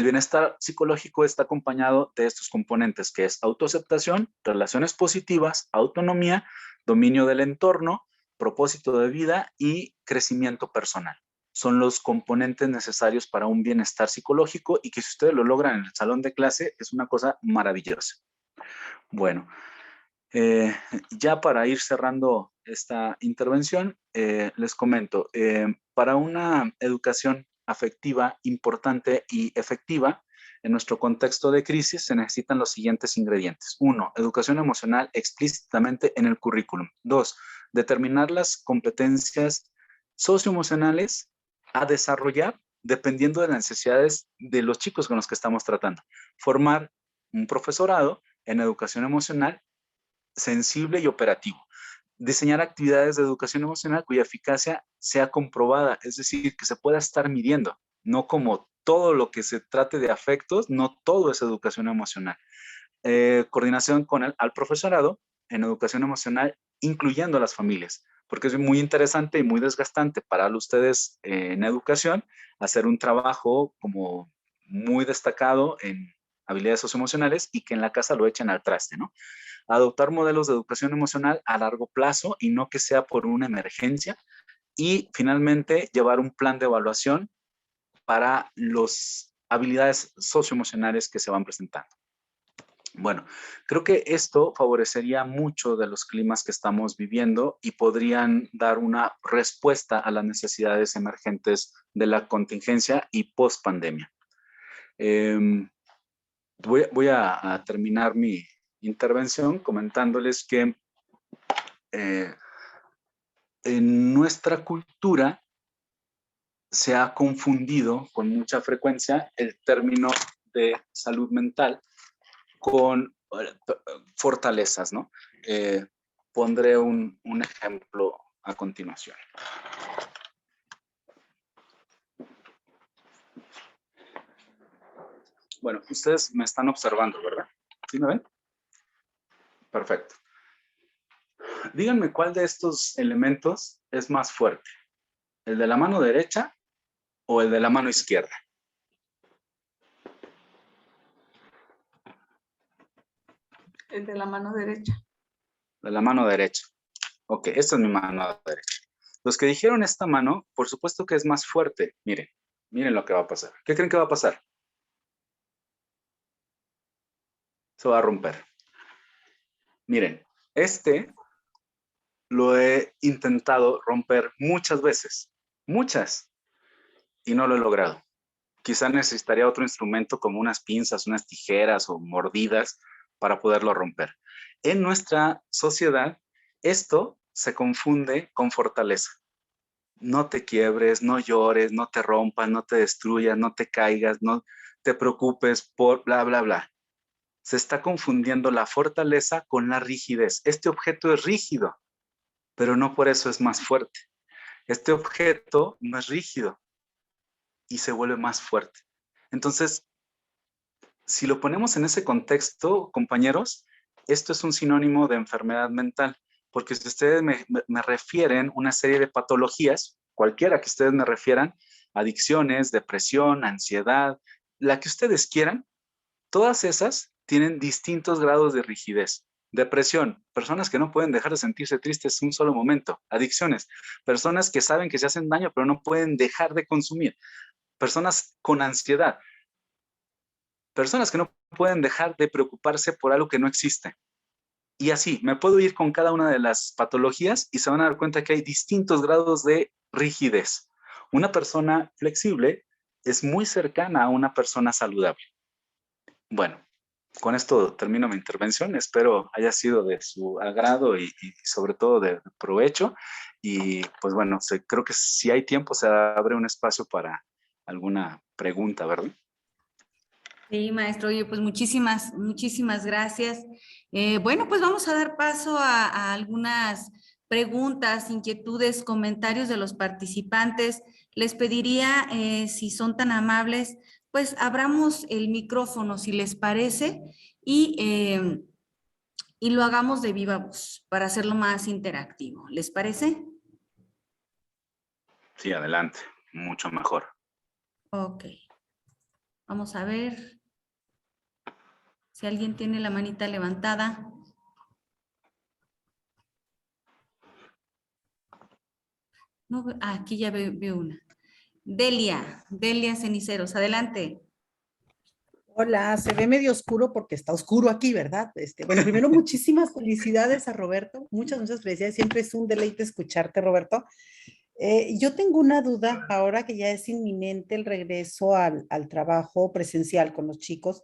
S2: bienestar psicológico está acompañado de estos componentes, que es autoaceptación, relaciones positivas, autonomía, dominio del entorno, propósito de vida y crecimiento personal. Son los componentes necesarios para un bienestar psicológico y que si ustedes lo logran en el salón de clase es una cosa maravillosa. Bueno, ya para ir cerrando esta intervención, les comento, para una educación afectiva importante y efectiva, en nuestro contexto de crisis se necesitan los siguientes ingredientes. 1, educación emocional explícitamente en el currículum. 2, determinar las competencias socioemocionales a desarrollar dependiendo de las necesidades de los chicos con los que estamos tratando. Formar un profesorado en educación emocional sensible y operativo. Diseñar actividades de educación emocional cuya eficacia sea comprobada, es decir, que se pueda estar midiendo, no como todo lo que se trate de afectos, no todo es educación emocional. Coordinación con al profesorado en educación emocional, incluyendo a las familias, porque es muy interesante y muy desgastante para ustedes en educación hacer un trabajo como muy destacado en habilidades socioemocionales y que en la casa lo echen al traste, ¿no? Adoptar modelos de educación emocional a largo plazo y no que sea por una emergencia. Y finalmente, llevar un plan de evaluación para las habilidades socioemocionales que se van presentando. Bueno, creo que esto favorecería mucho de los climas que estamos viviendo y podrían dar una respuesta a las necesidades emergentes de la contingencia y post-pandemia. Voy a terminar mi intervención comentándoles que en nuestra cultura se ha confundido con mucha frecuencia el término de salud mental con fortalezas, ¿no? Pondré un ejemplo a continuación. Bueno, ustedes me están observando, ¿verdad? ¿Sí me ven? Perfecto. Díganme cuál de estos elementos es más fuerte, ¿el de la mano derecha o el de la mano izquierda?
S1: El de la mano derecha.
S2: De la mano derecha. Ok, esta es mi mano derecha. Los que dijeron esta mano, por supuesto que es más fuerte. Miren, miren lo que va a pasar. ¿Qué creen que va a pasar? Se va a romper. Miren, lo he intentado romper muchas veces, muchas, y no lo he logrado. Quizá necesitaría otro instrumento como unas pinzas, unas tijeras o mordidas para poderlo romper. En nuestra sociedad, esto se confunde con fortaleza. No te quiebres, no llores, no te rompas, no te destruyas, no te caigas, no te preocupes por bla, bla, bla. Se está confundiendo la fortaleza con la rigidez. Este objeto es rígido, pero no por eso es más fuerte. Este objeto no es rígido y se vuelve más fuerte. Entonces, si lo ponemos en ese contexto, compañeros, esto es un sinónimo de enfermedad mental, porque si ustedes me refieren una serie de patologías, cualquiera que ustedes me refieran, adicciones, depresión, ansiedad, la que ustedes quieran, todas esas tienen distintos grados de rigidez. Depresión, personas que no pueden dejar de sentirse tristes un solo momento. Adicciones, personas que saben que se hacen daño pero no pueden dejar de consumir. Personas con ansiedad, personas que no pueden dejar de preocuparse por algo que no existe. Y así, me puedo ir con cada una de las patologías y se van a dar cuenta que hay distintos grados de rigidez. Una persona flexible es muy cercana a una persona saludable. Bueno, con esto termino mi intervención. Espero haya sido de su agrado y sobre todo de provecho. Y pues bueno, creo que si hay tiempo se abre un espacio para alguna pregunta, ¿verdad?
S1: Sí, maestro, oye, pues muchísimas gracias. Bueno, pues vamos a dar paso a algunas preguntas, inquietudes, comentarios de los participantes. Les pediría, si son tan amables, pues abramos el micrófono, si les parece, y lo hagamos de viva voz para hacerlo más interactivo. ¿Les parece?
S2: Sí, adelante. Mucho mejor.
S1: Ok. Vamos a ver si alguien tiene la manita levantada. No, aquí ya veo una. Delia Ceniceros, adelante.
S3: Hola, se ve medio oscuro porque está oscuro aquí, ¿verdad? Bueno, primero muchísimas felicidades a Roberto, muchas felicidades, siempre es un deleite escucharte, Roberto. Yo tengo una duda ahora que ya es inminente el regreso al trabajo presencial con los chicos,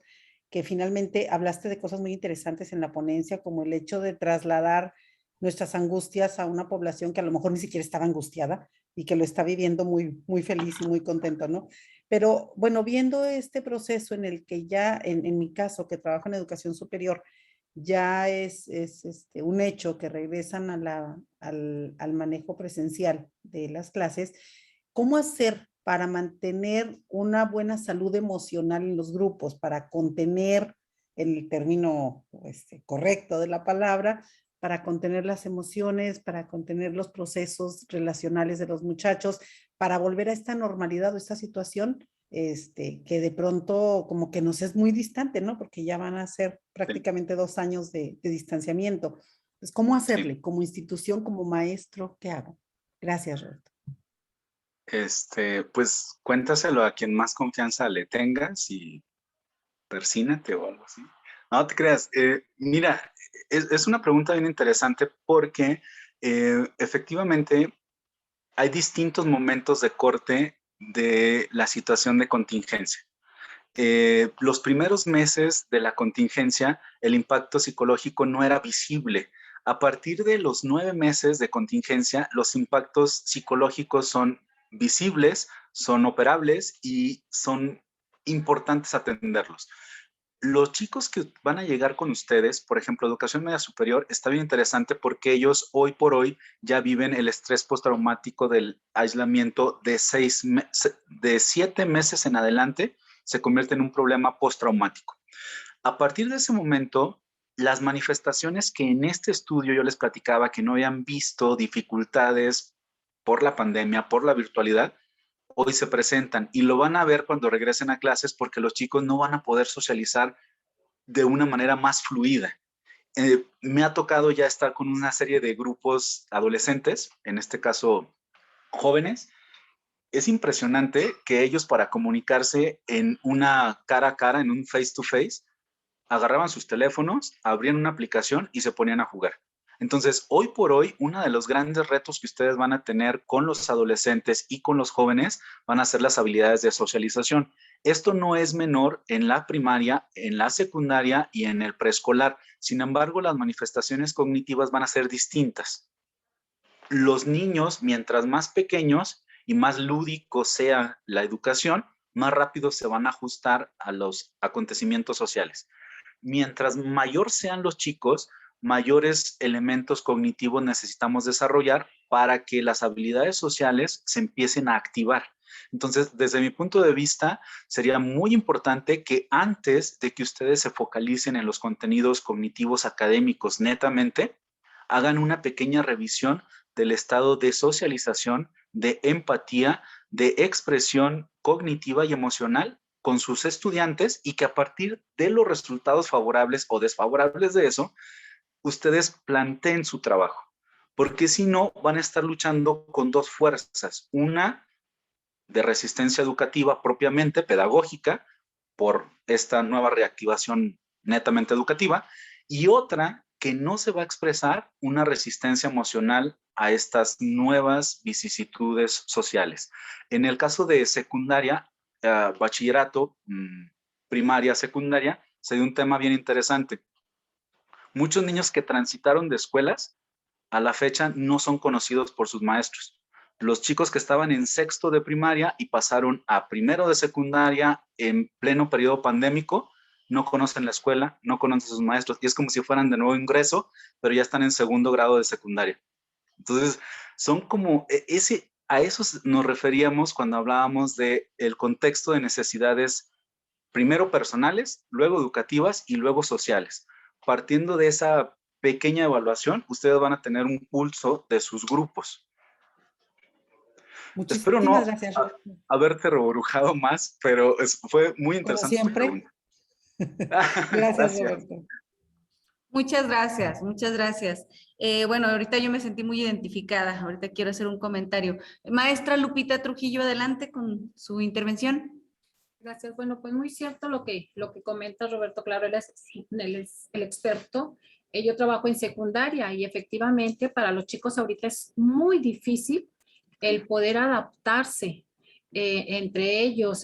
S3: que finalmente hablaste de cosas muy interesantes en la ponencia, como el hecho de trasladar nuestras angustias a una población que a lo mejor ni siquiera estaba angustiada y que lo está viviendo muy feliz y muy contento, ¿no? Pero bueno, viendo este proceso en el que ya, en mi caso, que trabajo en educación superior, ya es un hecho que regresan al manejo presencial de las clases, ¿cómo hacer para mantener una buena salud emocional en los grupos, para contener el término correcto de la palabra, para contener las emociones, para contener los procesos relacionales de los muchachos, para volver a esta normalidad o esta situación que de pronto como que nos es muy distante, ¿no? Porque ya van a ser
S2: Sí,
S3: prácticamente 2 años de distanciamiento. Pues, ¿cómo
S2: sí.
S3: hacerle? Como institución, como maestro, ¿qué hago? Gracias, Roberto.
S2: Pues cuéntaselo a quien más confianza le tengas y persínate o algo así. No te creas. Mira, es una pregunta bien interesante porque efectivamente hay distintos momentos de corte de la situación de contingencia. Los primeros meses de la contingencia, el impacto psicológico no era visible. A partir de los 9 meses de contingencia, los impactos psicológicos son visibles, son operables y son importantes atenderlos. Los chicos que van a llegar con ustedes, por ejemplo, educación media superior, está bien interesante porque ellos hoy por hoy ya viven el estrés postraumático del aislamiento de 7 meses en adelante, se convierte en un problema postraumático. A partir de ese momento, las manifestaciones que en este estudio yo les platicaba que no habían visto dificultades por la pandemia, por la virtualidad, hoy se presentan y lo van a ver cuando regresen a clases porque los chicos no van a poder socializar de una manera más fluida. Me ha tocado ya estar con una serie de grupos adolescentes, en este caso jóvenes. Es impresionante que ellos para comunicarse en una cara a cara, en un face to face, agarraban sus teléfonos, abrían una aplicación y se ponían a jugar. Entonces, hoy por hoy, uno de los grandes retos que ustedes van a tener con los adolescentes y con los jóvenes van a ser las habilidades de socialización. Esto no es menor en la primaria, en la secundaria y en el preescolar. Sin embargo, las manifestaciones cognitivas van a ser distintas. Los niños, mientras más pequeños y más lúdico sea la educación, más rápido se van a ajustar a los acontecimientos sociales. Mientras mayor sean los chicos, mayores elementos cognitivos necesitamos desarrollar para que las habilidades sociales se empiecen a activar. Entonces, desde mi punto de vista, sería muy importante que antes de que ustedes se focalicen en los contenidos cognitivos académicos netamente, hagan una pequeña revisión del estado de socialización, de empatía, de expresión cognitiva y emocional con sus estudiantes y que a partir de los resultados favorables o desfavorables de eso, ustedes planteen su trabajo. Porque si no, van a estar luchando con dos fuerzas. Una de resistencia educativa propiamente pedagógica por esta nueva reactivación netamente educativa y otra que no se va a expresar una resistencia emocional a estas nuevas vicisitudes sociales. En el caso de secundaria, bachillerato, primaria, secundaria, se dio un tema bien interesante. Muchos niños que transitaron de escuelas a la fecha no son conocidos por sus maestros. Los chicos que estaban en sexto de primaria y pasaron a primero de secundaria en pleno periodo pandémico, no conocen la escuela, no conocen a sus maestros, y es como si fueran de nuevo ingreso, pero ya están en segundo grado de secundaria. Entonces, son como, a eso nos referíamos cuando hablábamos del contexto de necesidades, primero personales, luego educativas y luego sociales. Partiendo de esa pequeña evaluación, ustedes van a tener un pulso de sus grupos. Espero no
S3: Muchísimas gracias, Roberto.
S2: haberte reburujado más, pero fue muy interesante.
S3: Como siempre. Gracias, Roberto.
S1: Muchas gracias, muchas gracias. Bueno, ahorita yo me sentí muy identificada, ahorita quiero hacer un comentario. Maestra Lupita Trujillo, adelante con su intervención.
S4: Gracias. Bueno, pues muy cierto lo que comenta Roberto. Claro, él es el experto. Yo trabajo en secundaria y efectivamente para los chicos ahorita es muy difícil el poder adaptarse entre ellos,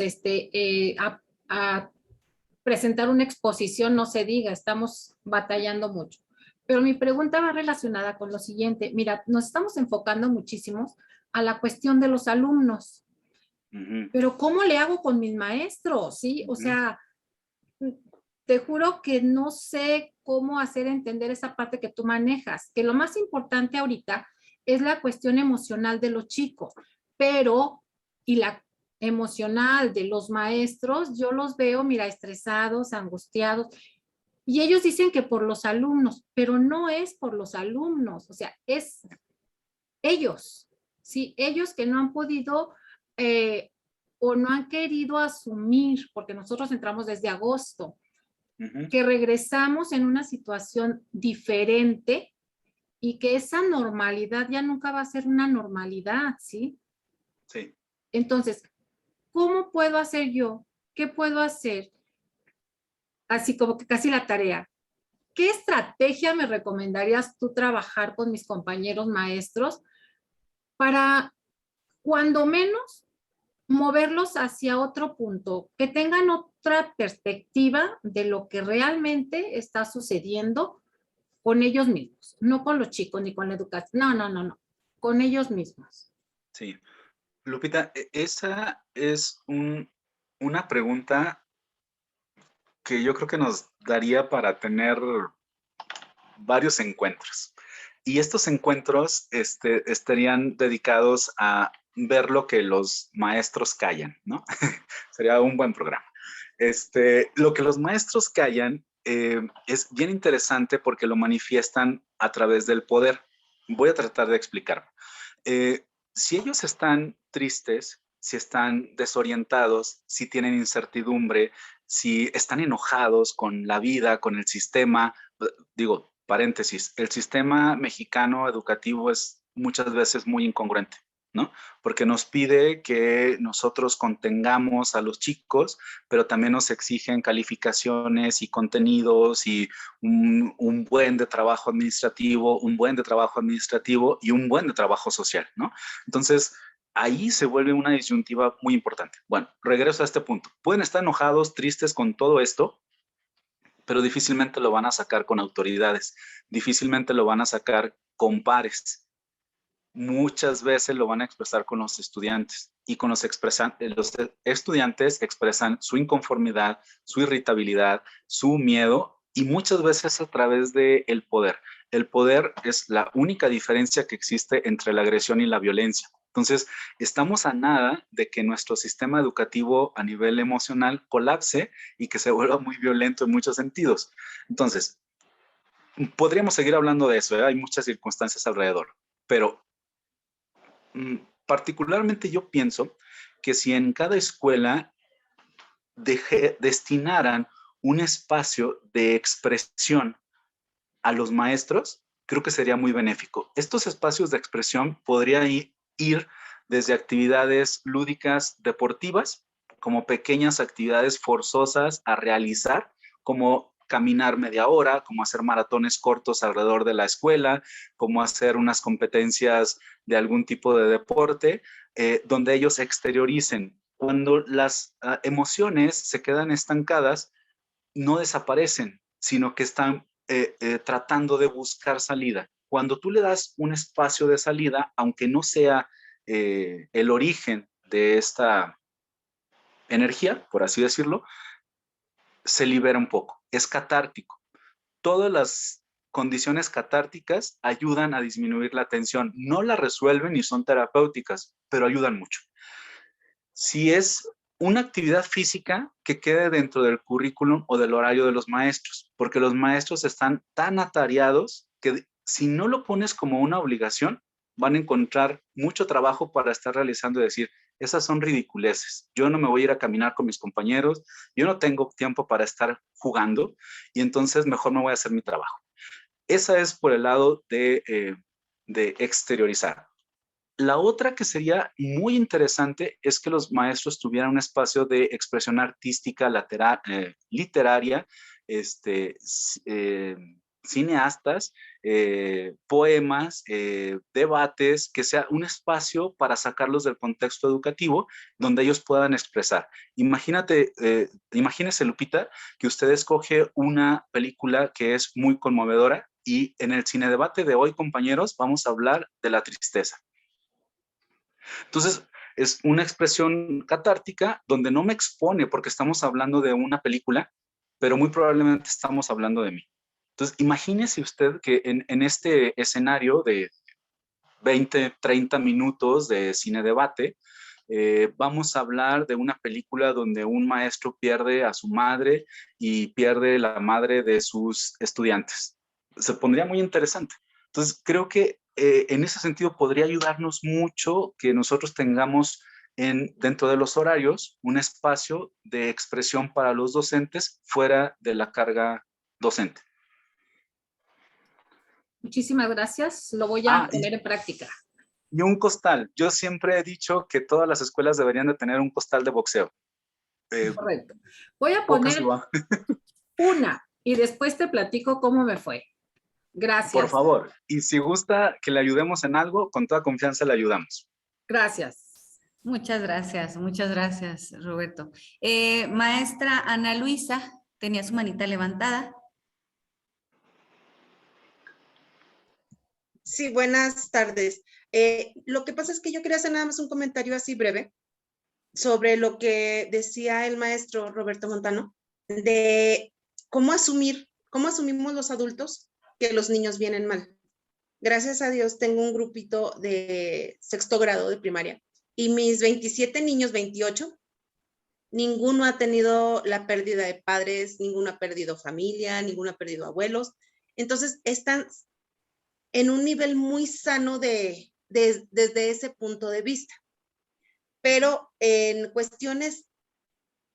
S4: a presentar una exposición, no se diga, estamos batallando mucho. Pero mi pregunta va relacionada con lo siguiente. Mira, nos estamos enfocando muchísimo a la cuestión de los alumnos. Pero ¿cómo le hago con mis maestros? ¿Sí? O sea, te juro que no sé cómo hacer entender esa parte que tú manejas, que lo más importante ahorita es la cuestión emocional de los chicos, pero, y la emocional de los maestros, yo los veo, mira, estresados, angustiados, y ellos dicen que por los alumnos, pero no es por los alumnos, o sea, es ellos, ¿sí? Ellos que no han podido o no han querido asumir, porque nosotros entramos desde agosto, que regresamos en una situación diferente y que esa normalidad ya nunca va a ser una normalidad, ¿sí?
S2: Sí.
S4: Entonces, ¿cómo puedo hacer yo? ¿Qué puedo hacer? Así como que casi la tarea. ¿Qué estrategia me recomendarías tú trabajar con mis compañeros maestros para, cuando menos, moverlos hacia otro punto, que tengan otra perspectiva de lo que realmente está sucediendo con ellos mismos, no con los chicos ni con la educación, no, con ellos mismos?
S2: Sí. Lupita, esa es una pregunta que yo creo que nos daría para tener varios encuentros. Y estos encuentros estarían dedicados a ver lo que los maestros callan, ¿no? Sería un buen programa. Lo que los maestros callan es bien interesante porque lo manifiestan a través del poder. Voy a tratar de explicarlo. Si ellos están tristes, si están desorientados, si tienen incertidumbre, si están enojados con la vida, con el sistema, digo, paréntesis, el sistema mexicano educativo es muchas veces muy incongruente, ¿no? Porque nos pide que nosotros contengamos a los chicos, pero también nos exigen calificaciones y contenidos y un buen de trabajo administrativo, un buen de trabajo administrativo y un buen de trabajo social, ¿no? Entonces, ahí se vuelve una disyuntiva muy importante. Bueno, regreso a este punto. Pueden estar enojados, tristes con todo esto, pero difícilmente lo van a sacar con autoridades, difícilmente lo van a sacar con pares. Muchas veces lo van a expresar con los estudiantes y con los estudiantes expresan su inconformidad, su irritabilidad, su miedo y muchas veces a través del poder. El poder es la única diferencia que existe entre la agresión y la violencia. Entonces, estamos a nada de que nuestro sistema educativo a nivel emocional colapse y que se vuelva muy violento en muchos sentidos. Entonces, podríamos seguir hablando de eso, ¿eh? Hay muchas circunstancias alrededor, pero particularmente yo pienso que si en cada escuela destinaran un espacio de expresión a los maestros, creo que sería muy benéfico. Estos espacios de expresión podrían ir desde actividades lúdicas deportivas, como pequeñas actividades forzosas a realizar, como caminar media hora, como hacer maratones cortos alrededor de la escuela, como hacer unas competencias de algún tipo de deporte, donde ellos exterioricen. Cuando las emociones se quedan estancadas, no desaparecen, sino que están tratando de buscar salida. Cuando tú le das un espacio de salida, aunque no sea el origen de esta energía, por así decirlo, se libera un poco, es catártico. Todas las condiciones catárticas ayudan a disminuir la tensión. No la resuelven ni son terapéuticas, pero ayudan mucho. Si es una actividad física que quede dentro del currículum o del horario de los maestros, porque los maestros están tan atareados que si no lo pones como una obligación, van a encontrar mucho trabajo para estar realizando y decir, esas son ridiculeces, yo no me voy a ir a caminar con mis compañeros, yo no tengo tiempo para estar jugando y entonces mejor me voy a hacer mi trabajo. Esa es por el lado de exteriorizar. La otra que sería muy interesante es que los maestros tuvieran un espacio de expresión artística, literaria, cineastas, poemas, debates, que sea un espacio para sacarlos del contexto educativo donde ellos puedan expresar. Imagínese, Lupita, que usted escoge una película que es muy conmovedora y en el cine debate de hoy, compañeros, vamos a hablar de la tristeza. Entonces, es una expresión catártica donde no me expone porque estamos hablando de una película, pero muy probablemente estamos hablando de mí. Entonces, imagínese usted que en este escenario de 20, 30 minutos de cine debate, vamos a hablar de una película donde un maestro pierde a su madre y pierde la madre de sus estudiantes. Se pondría muy interesante. Entonces, creo que en ese sentido podría ayudarnos mucho que nosotros tengamos dentro de los horarios un espacio de expresión para los docentes fuera de la carga docente.
S4: Muchísimas gracias. Lo voy a poner en práctica.
S2: Y un costal. Yo siempre he dicho que todas las escuelas deberían de tener un costal de boxeo.
S4: Correcto. Voy a poner una y después te platico cómo me fue. Gracias.
S2: Por favor. Y si gusta que le ayudemos en algo, con toda confianza le ayudamos.
S4: Gracias.
S1: Muchas gracias, Roberto. Maestra Ana Luisa, tenía su manita levantada.
S5: Sí, buenas tardes. Lo que pasa es que yo quería hacer nada más un comentario así breve sobre lo que decía el maestro Roberto Montano, de cómo asumimos los adultos que los niños vienen mal. Gracias a Dios tengo un grupito de 6º grado de primaria y mis 27 niños, 28, ninguno ha tenido la pérdida de padres, ninguno ha perdido familia, ninguno ha perdido abuelos. Entonces están en un nivel muy sano desde ese punto de vista. Pero en cuestiones,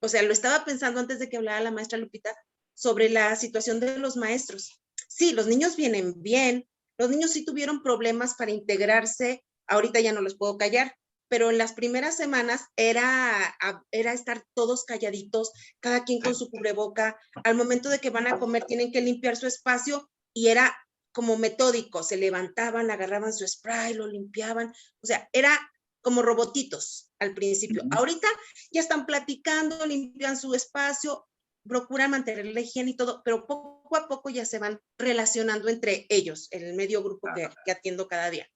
S5: o sea, lo estaba pensando antes de que hablara la maestra Lupita sobre la situación de los maestros. Sí, los niños vienen bien, los niños sí tuvieron problemas para integrarse, ahorita ya no los puedo callar, pero en las primeras semanas era estar todos calladitos, cada quien con su cubreboca, al momento de que van a comer tienen que limpiar su espacio y era como metódico, se levantaban, agarraban su spray, lo limpiaban, o sea, era como robotitos al principio. Ahorita ya están platicando, limpian su espacio, procuran mantener la higiene y todo, pero poco a poco ya se van relacionando entre ellos, en el medio grupo que atiendo cada día.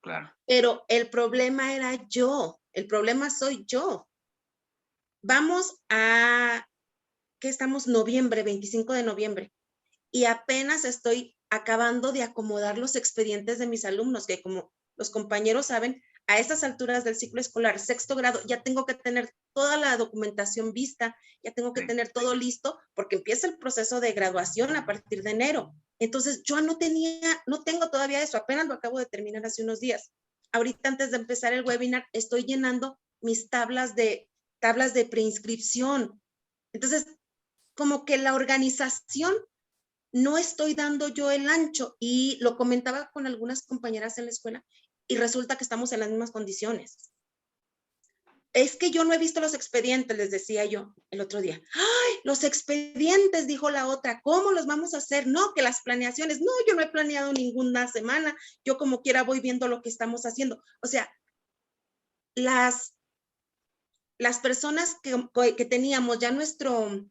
S2: Claro.
S5: Pero el problema era yo, el problema soy yo. Vamos a, ¿qué estamos? Noviembre, 25 de noviembre, y apenas estoy acabando de acomodar los expedientes de mis alumnos, que como los compañeros saben, a estas alturas del ciclo escolar, 6º grado, ya tengo que tener toda la documentación vista, ya tengo que tener todo listo, porque empieza el proceso de graduación a partir de enero. Entonces, yo no tengo todavía eso, apenas lo acabo de terminar hace unos días. ahorita antes de empezar el webinar, estoy llenando mis tablas de preinscripción. Entonces, como que la organización no estoy dando yo el ancho, y lo comentaba con algunas compañeras en la escuela y resulta que estamos en las mismas condiciones. Es que yo no he visto los expedientes, les decía yo el otro día. ¡Ay, los expedientes!, dijo la otra. ¿Cómo los vamos a hacer? No, que las planeaciones. No, yo no he planeado ninguna semana. Yo como quiera voy viendo lo que estamos haciendo. O sea, las personas que teníamos ya nuestro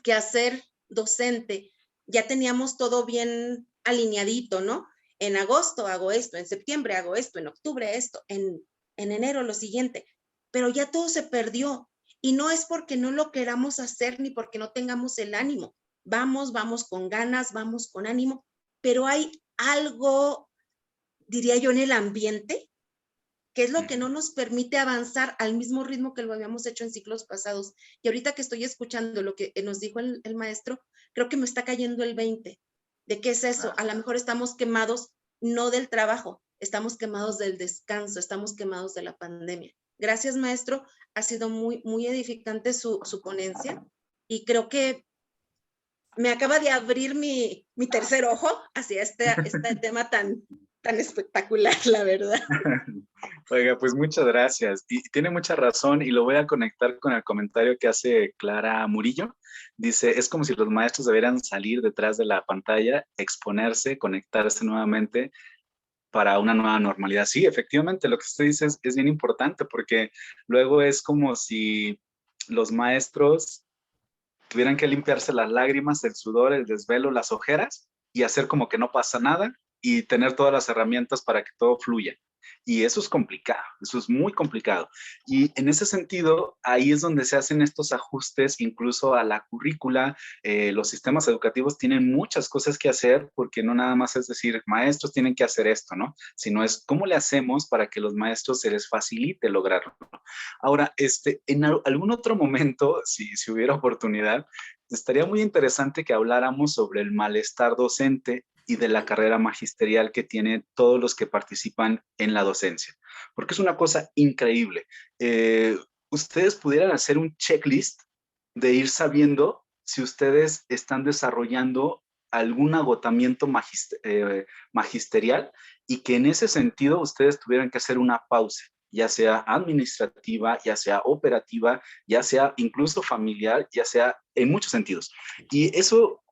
S5: quehacer docente, ya teníamos todo bien alineadito, ¿no? En agosto hago esto, en septiembre hago esto, en octubre esto, en enero lo siguiente, pero ya todo se perdió, y no es porque no lo queramos hacer ni porque no tengamos el ánimo. Vamos con ganas, vamos con ánimo, pero hay algo, diría yo, en el ambiente que es lo que no nos permite avanzar al mismo ritmo que lo habíamos hecho en ciclos pasados. Y ahorita que estoy escuchando lo que nos dijo el maestro, creo que me está cayendo el 20. ¿De qué es eso? A lo mejor estamos quemados no del trabajo, estamos quemados del descanso, estamos quemados de la pandemia. Gracias, maestro. Ha sido muy, muy edificante su ponencia, y creo que me acaba de abrir mi tercer ojo hacia este tema tan espectacular, la verdad.
S2: Oiga, pues muchas gracias. Y tiene mucha razón, y lo voy a conectar con el comentario que hace Clara Murillo. Dice, es como si los maestros debieran salir detrás de la pantalla, exponerse, conectarse nuevamente para una nueva normalidad. Sí, efectivamente, lo que usted dice es bien importante, porque luego es como si los maestros tuvieran que limpiarse las lágrimas, el sudor, el desvelo, las ojeras, y hacer como que no pasa nada, y tener todas las herramientas para que todo fluya. Y eso es complicado, eso es muy complicado. Y en ese sentido, ahí es donde se hacen estos ajustes, incluso a la currícula. Los sistemas educativos tienen muchas cosas que hacer, porque no nada más es decir, maestros tienen que hacer esto, ¿no? Sino es cómo le hacemos para que los maestros se les facilite lograrlo. Ahora, en algún otro momento, si hubiera oportunidad, estaría muy interesante que habláramos sobre el malestar docente y de la carrera magisterial que tienen todos los que participan en la docencia, porque es una cosa increíble. Ustedes pudieran hacer un checklist de ir sabiendo si ustedes están desarrollando algún agotamiento magisterial, y que en ese sentido ustedes tuvieran que hacer una pausa, ya sea administrativa, ya sea operativa, ya sea incluso familiar, ya sea en muchos sentidos. Y eso,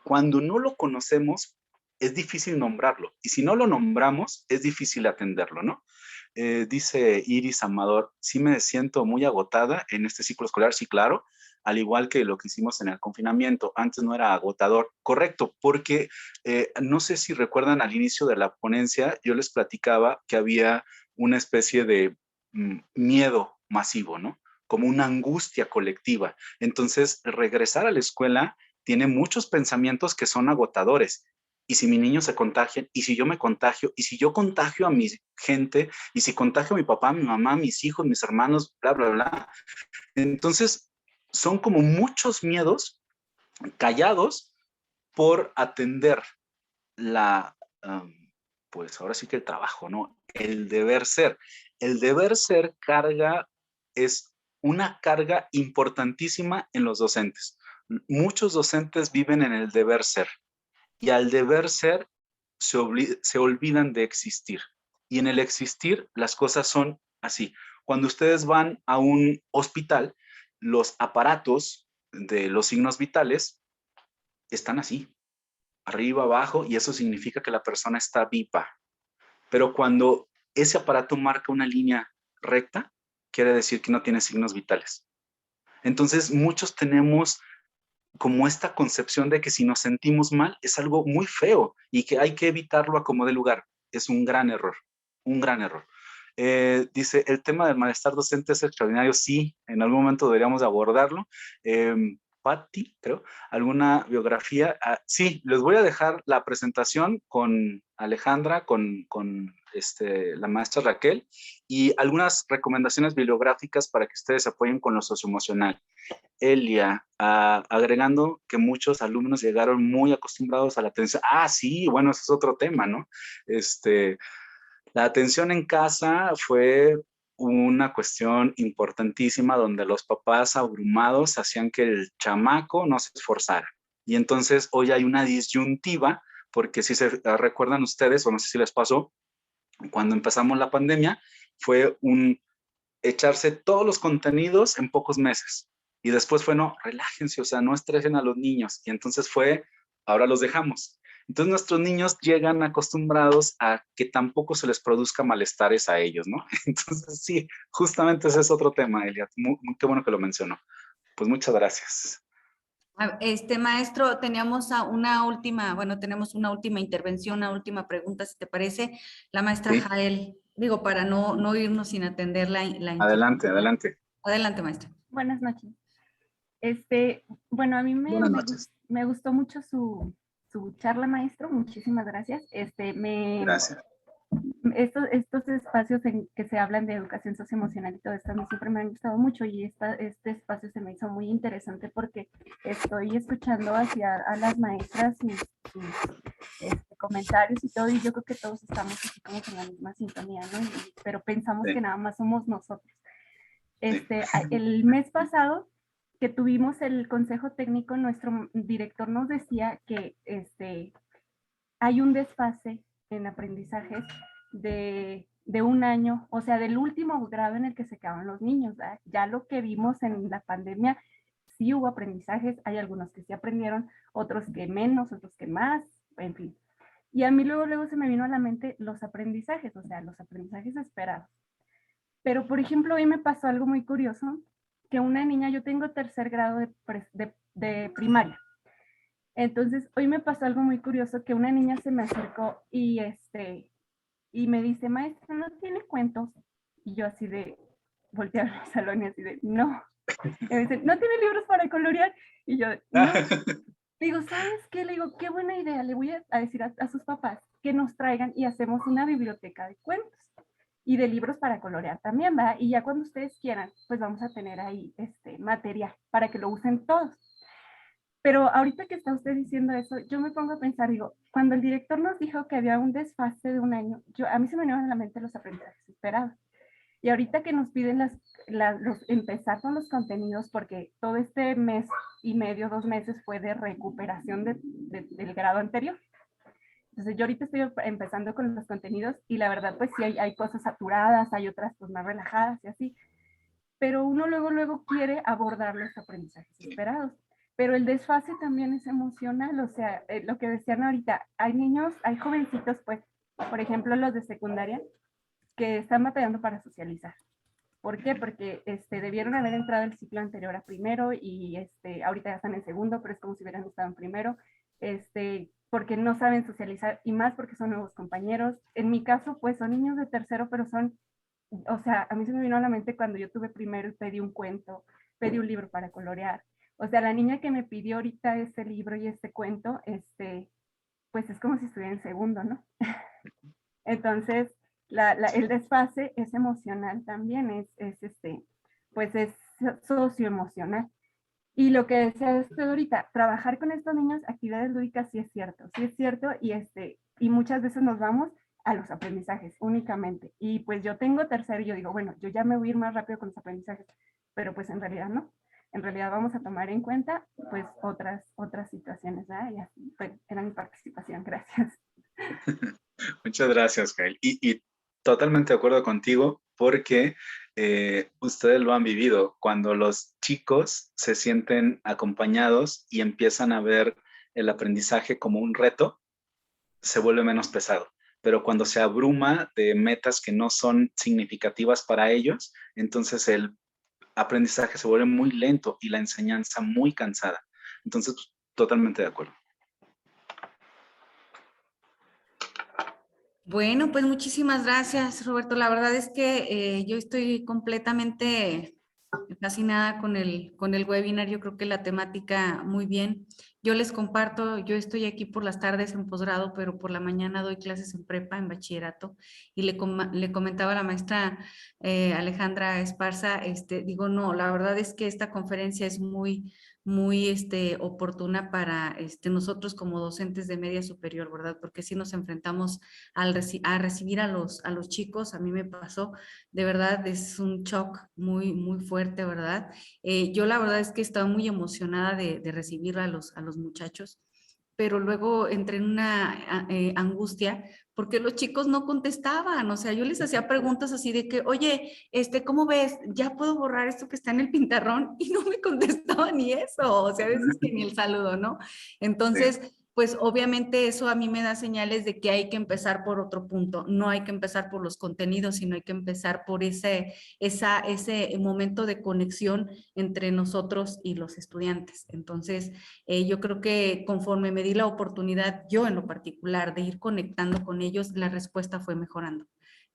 S2: cuando no lo conocemos, es difícil nombrarlo. Y si no lo nombramos, es difícil atenderlo, ¿no? Dice Iris Amador, sí me siento muy agotada en este ciclo escolar, sí, claro, al igual que lo que hicimos en el confinamiento. Antes no era agotador, correcto, porque no sé si recuerdan, al inicio de la ponencia, yo les platicaba que había una especie de miedo masivo, ¿no? Como una angustia colectiva. Entonces, regresar a la escuela tiene muchos pensamientos que son agotadores. Y si mi niño se contagia, y si yo me contagio, y si yo contagio a mi gente, y si contagio a mi papá, a mi mamá, a mis hijos, mis hermanos, bla, bla, bla. Entonces, son como muchos miedos callados por atender pues ahora sí que el trabajo, ¿no? El deber ser. El deber ser es una carga importantísima en los docentes. Muchos docentes viven en el deber ser, y al deber ser se olvidan de existir. Y en el existir las cosas son así. Cuando ustedes van a un hospital, los aparatos de los signos vitales están así, arriba, abajo, y eso significa que la persona está viva. Pero cuando ese aparato marca una línea recta, quiere decir que no tiene signos vitales. Entonces, muchos tenemos como esta concepción de que si nos sentimos mal es algo muy feo y que hay que evitarlo a como dé lugar. Es un gran error, un gran error. Dice, el tema del malestar docente es extraordinario. Sí, en algún momento deberíamos abordarlo. Patti, creo, alguna biografía. Sí, les voy a dejar la presentación con Alejandra, con la maestra Raquel, y algunas recomendaciones bibliográficas para que ustedes se apoyen con lo socioemocional. Elia, agregando que muchos alumnos llegaron muy acostumbrados a la atención. Sí, bueno, ese es otro tema, ¿no? La atención en casa fue una cuestión importantísima donde los papás abrumados hacían que el chamaco no se esforzara. Y entonces hoy hay una disyuntiva, porque si se recuerdan ustedes, o no sé si les pasó, cuando empezamos la pandemia, fue un echarse todos los contenidos en pocos meses. Y después fue, no, relájense, o sea, no estresen a los niños. Y entonces fue, ahora los dejamos. Entonces nuestros niños llegan acostumbrados a que tampoco se les produzca malestares a ellos, ¿no? Entonces sí, justamente ese es otro tema, Elia. Qué bueno que lo mencionó. Pues muchas gracias.
S1: Maestro, teníamos tenemos una última intervención, una última pregunta, si te parece. La maestra
S2: Sí.
S1: Jael, digo, para no irnos sin atender la
S2: Adelante, adelante.
S1: Adelante, maestra.
S6: Buenas noches. Bueno, a mí
S2: Buenas noches.
S6: me gustó mucho su charla, maestro. Muchísimas gracias.
S2: Gracias.
S6: Estos espacios en que se hablan de educación socioemocional y todo esto a mí siempre me han gustado mucho y este espacio se me hizo muy interesante porque estoy escuchando a las maestras sus comentarios y todo, y yo creo que todos estamos así como en la misma sintonía, ¿no? Pero pensamos
S2: Sí.
S6: que nada más somos nosotros.
S2: Sí.
S6: El mes pasado que tuvimos el consejo técnico, nuestro director nos decía que hay un desfase en aprendizajes de un año, o sea, del último grado en el que se quedaban los niños, ¿verdad? Ya lo que vimos en la pandemia, sí hubo aprendizajes, hay algunos que sí aprendieron, otros que menos, otros que más, en fin. Y a mí luego se me vino a la mente los aprendizajes, o sea, los aprendizajes esperados. Pero, por ejemplo, hoy me pasó algo muy curioso, que una niña, yo tengo tercer grado de primaria. Entonces, hoy me pasó algo muy curioso, que una niña se me acercó y me dice, maestra, ¿no tiene cuentos? Y yo así de, voltear al salón y así de, no. Y me dice, ¿no tiene libros para colorear? Y yo, no. Digo, ¿sabes qué? Le digo, qué buena idea. Le voy a decir a sus papás que nos traigan y hacemos una biblioteca de cuentos y de libros para colorear también, ¿verdad? Y ya cuando ustedes quieran, pues vamos a tener ahí material para que lo usen todos. Pero ahorita que está usted diciendo eso, yo me pongo a pensar, digo, cuando el director nos dijo que había un desfase de un año, a mí se me vinieron a la mente los aprendizajes esperados. Y ahorita que nos piden empezar con los contenidos, porque todo este mes y medio, 2 meses fue de recuperación del grado anterior. Entonces yo ahorita estoy empezando con los contenidos y la verdad pues sí hay cosas saturadas, hay otras pues más relajadas y así, pero uno luego quiere abordar los aprendizajes esperados. Pero el desfase también es emocional, o sea, lo que decían ahorita, hay niños, hay jovencitos pues, por ejemplo los de secundaria, que están batallando para socializar. ¿Por qué? Porque debieron haber entrado el ciclo anterior a primero y ahorita ya están en segundo, pero es como si hubieran estado en primero. Porque no saben socializar y más porque son nuevos compañeros. En mi caso, pues son niños de tercero, pero son, o sea, a mí se me vino a la mente cuando yo tuve primero y pedí un cuento, pedí un libro para colorear. O sea, la niña que me pidió ahorita este libro y este cuento, pues es como si estuviera en segundo, ¿no? Entonces, el desfase es emocional también, pues es socioemocional. Y lo que decía usted ahorita, trabajar con estos niños, actividades lúdicas, sí es cierto, y muchas veces nos vamos a los aprendizajes únicamente. Y pues yo tengo tercero y yo digo, bueno, yo ya me voy a ir más rápido con los aprendizajes, pero pues en realidad no. En realidad vamos a tomar en cuenta pues otras situaciones, ¿verdad? Y así, pues, era mi participación, gracias.
S2: Muchas gracias, Gael. Y totalmente de acuerdo contigo porque ustedes lo han vivido. Cuando los chicos se sienten acompañados y empiezan a ver el aprendizaje como un reto, se vuelve menos pesado. Pero cuando se abruma de metas que no son significativas para ellos, entonces el aprendizaje se vuelve muy lento y la enseñanza muy cansada. Entonces, totalmente de acuerdo.
S1: Bueno, pues muchísimas gracias, Roberto. La verdad es que yo estoy completamente fascinada con el webinar. Yo creo que la temática muy bien. Yo les comparto, yo estoy aquí por las tardes en posgrado, pero por la mañana doy clases en prepa, en bachillerato, y le comentaba a la maestra Alejandra Esparza, digo, no, la verdad es que esta conferencia es muy oportuna para nosotros como docentes de media superior, ¿verdad? Porque si nos enfrentamos a recibir a los chicos, a mí me pasó, de verdad es un shock muy, muy fuerte, ¿verdad? Yo la verdad es que estaba muy emocionada de recibir a los muchachos, pero luego entré en una angustia porque los chicos no contestaban, o sea, yo les hacía preguntas así de que, oye, ¿cómo ves? ¿Ya puedo borrar esto que está en el pintarrón? Y no me contestaba ni eso, o sea, a veces que ni el saludo, ¿no? Entonces, pues obviamente eso a mí me da señales de que hay que empezar por otro punto, no hay que empezar por los contenidos, sino hay que empezar por ese momento de conexión entre nosotros y los estudiantes. Entonces, yo creo que conforme me di la oportunidad, yo en lo particular, de ir conectando con ellos, la respuesta fue mejorando.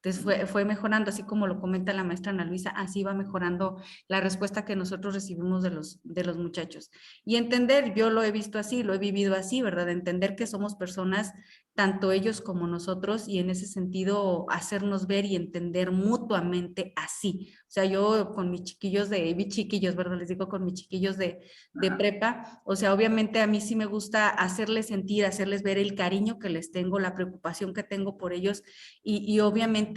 S1: Entonces fue mejorando, así como lo comenta la maestra Ana Luisa, así va mejorando la respuesta que nosotros recibimos de los muchachos. Y entender, yo lo he visto así, lo he vivido así, ¿verdad? Entender que somos personas, tanto ellos como nosotros, y en ese sentido hacernos ver y entender mutuamente así. O sea, yo con mis chiquillos ¿verdad? Les digo con mis chiquillos de prepa, o sea, obviamente a mí sí me gusta hacerles sentir, hacerles ver el cariño que les tengo, la preocupación que tengo por ellos, y obviamente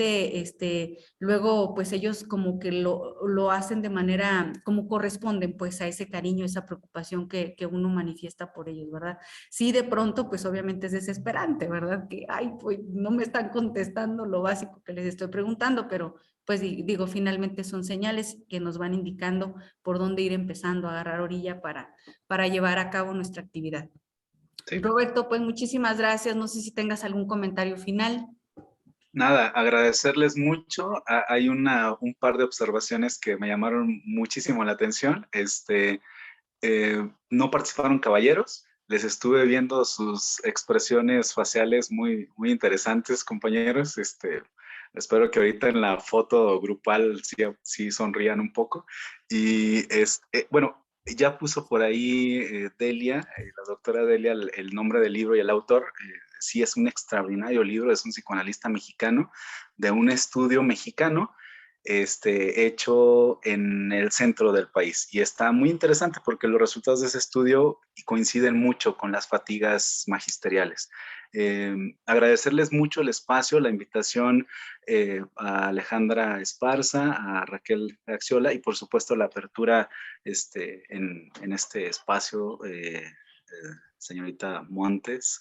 S1: luego pues ellos como que lo hacen de manera, como corresponden pues a ese cariño, esa preocupación que uno manifiesta por ellos, ¿verdad? Sí, de pronto pues obviamente es desesperante, ¿verdad? Que, ay, pues no me están contestando lo básico que les estoy preguntando, pero pues digo, finalmente son señales que nos van indicando por dónde ir empezando a agarrar orilla para llevar a cabo nuestra actividad. Sí. Roberto, pues muchísimas gracias. No sé si tengas algún comentario final.
S2: Nada, agradecerles mucho. Hay un par de observaciones que me llamaron muchísimo la atención. No participaron caballeros. Les estuve viendo sus expresiones faciales muy, muy interesantes, compañeros. Espero que ahorita en la foto grupal sí sonrían un poco. Y bueno, ya puso por ahí Delia, la doctora Delia, el nombre del libro y el autor. Sí, es un extraordinario libro, es un psicoanalista mexicano de un estudio mexicano hecho en el centro del país. Y está muy interesante porque los resultados de ese estudio coinciden mucho con las fatigas magisteriales. Agradecerles mucho el espacio, la invitación a Alejandra Esparza, a Raquel Axiola y por supuesto la apertura en este espacio, señorita Montes.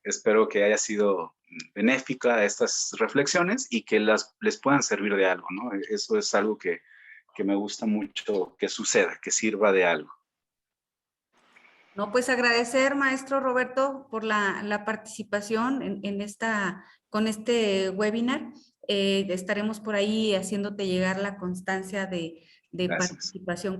S2: Espero que haya sido benéfica estas reflexiones y que les puedan servir de algo, ¿no? Eso es algo que me gusta mucho que suceda, que sirva de algo.
S1: No, pues agradecer, maestro Roberto, por la participación con este webinar. Estaremos por ahí haciéndote llegar la constancia de participación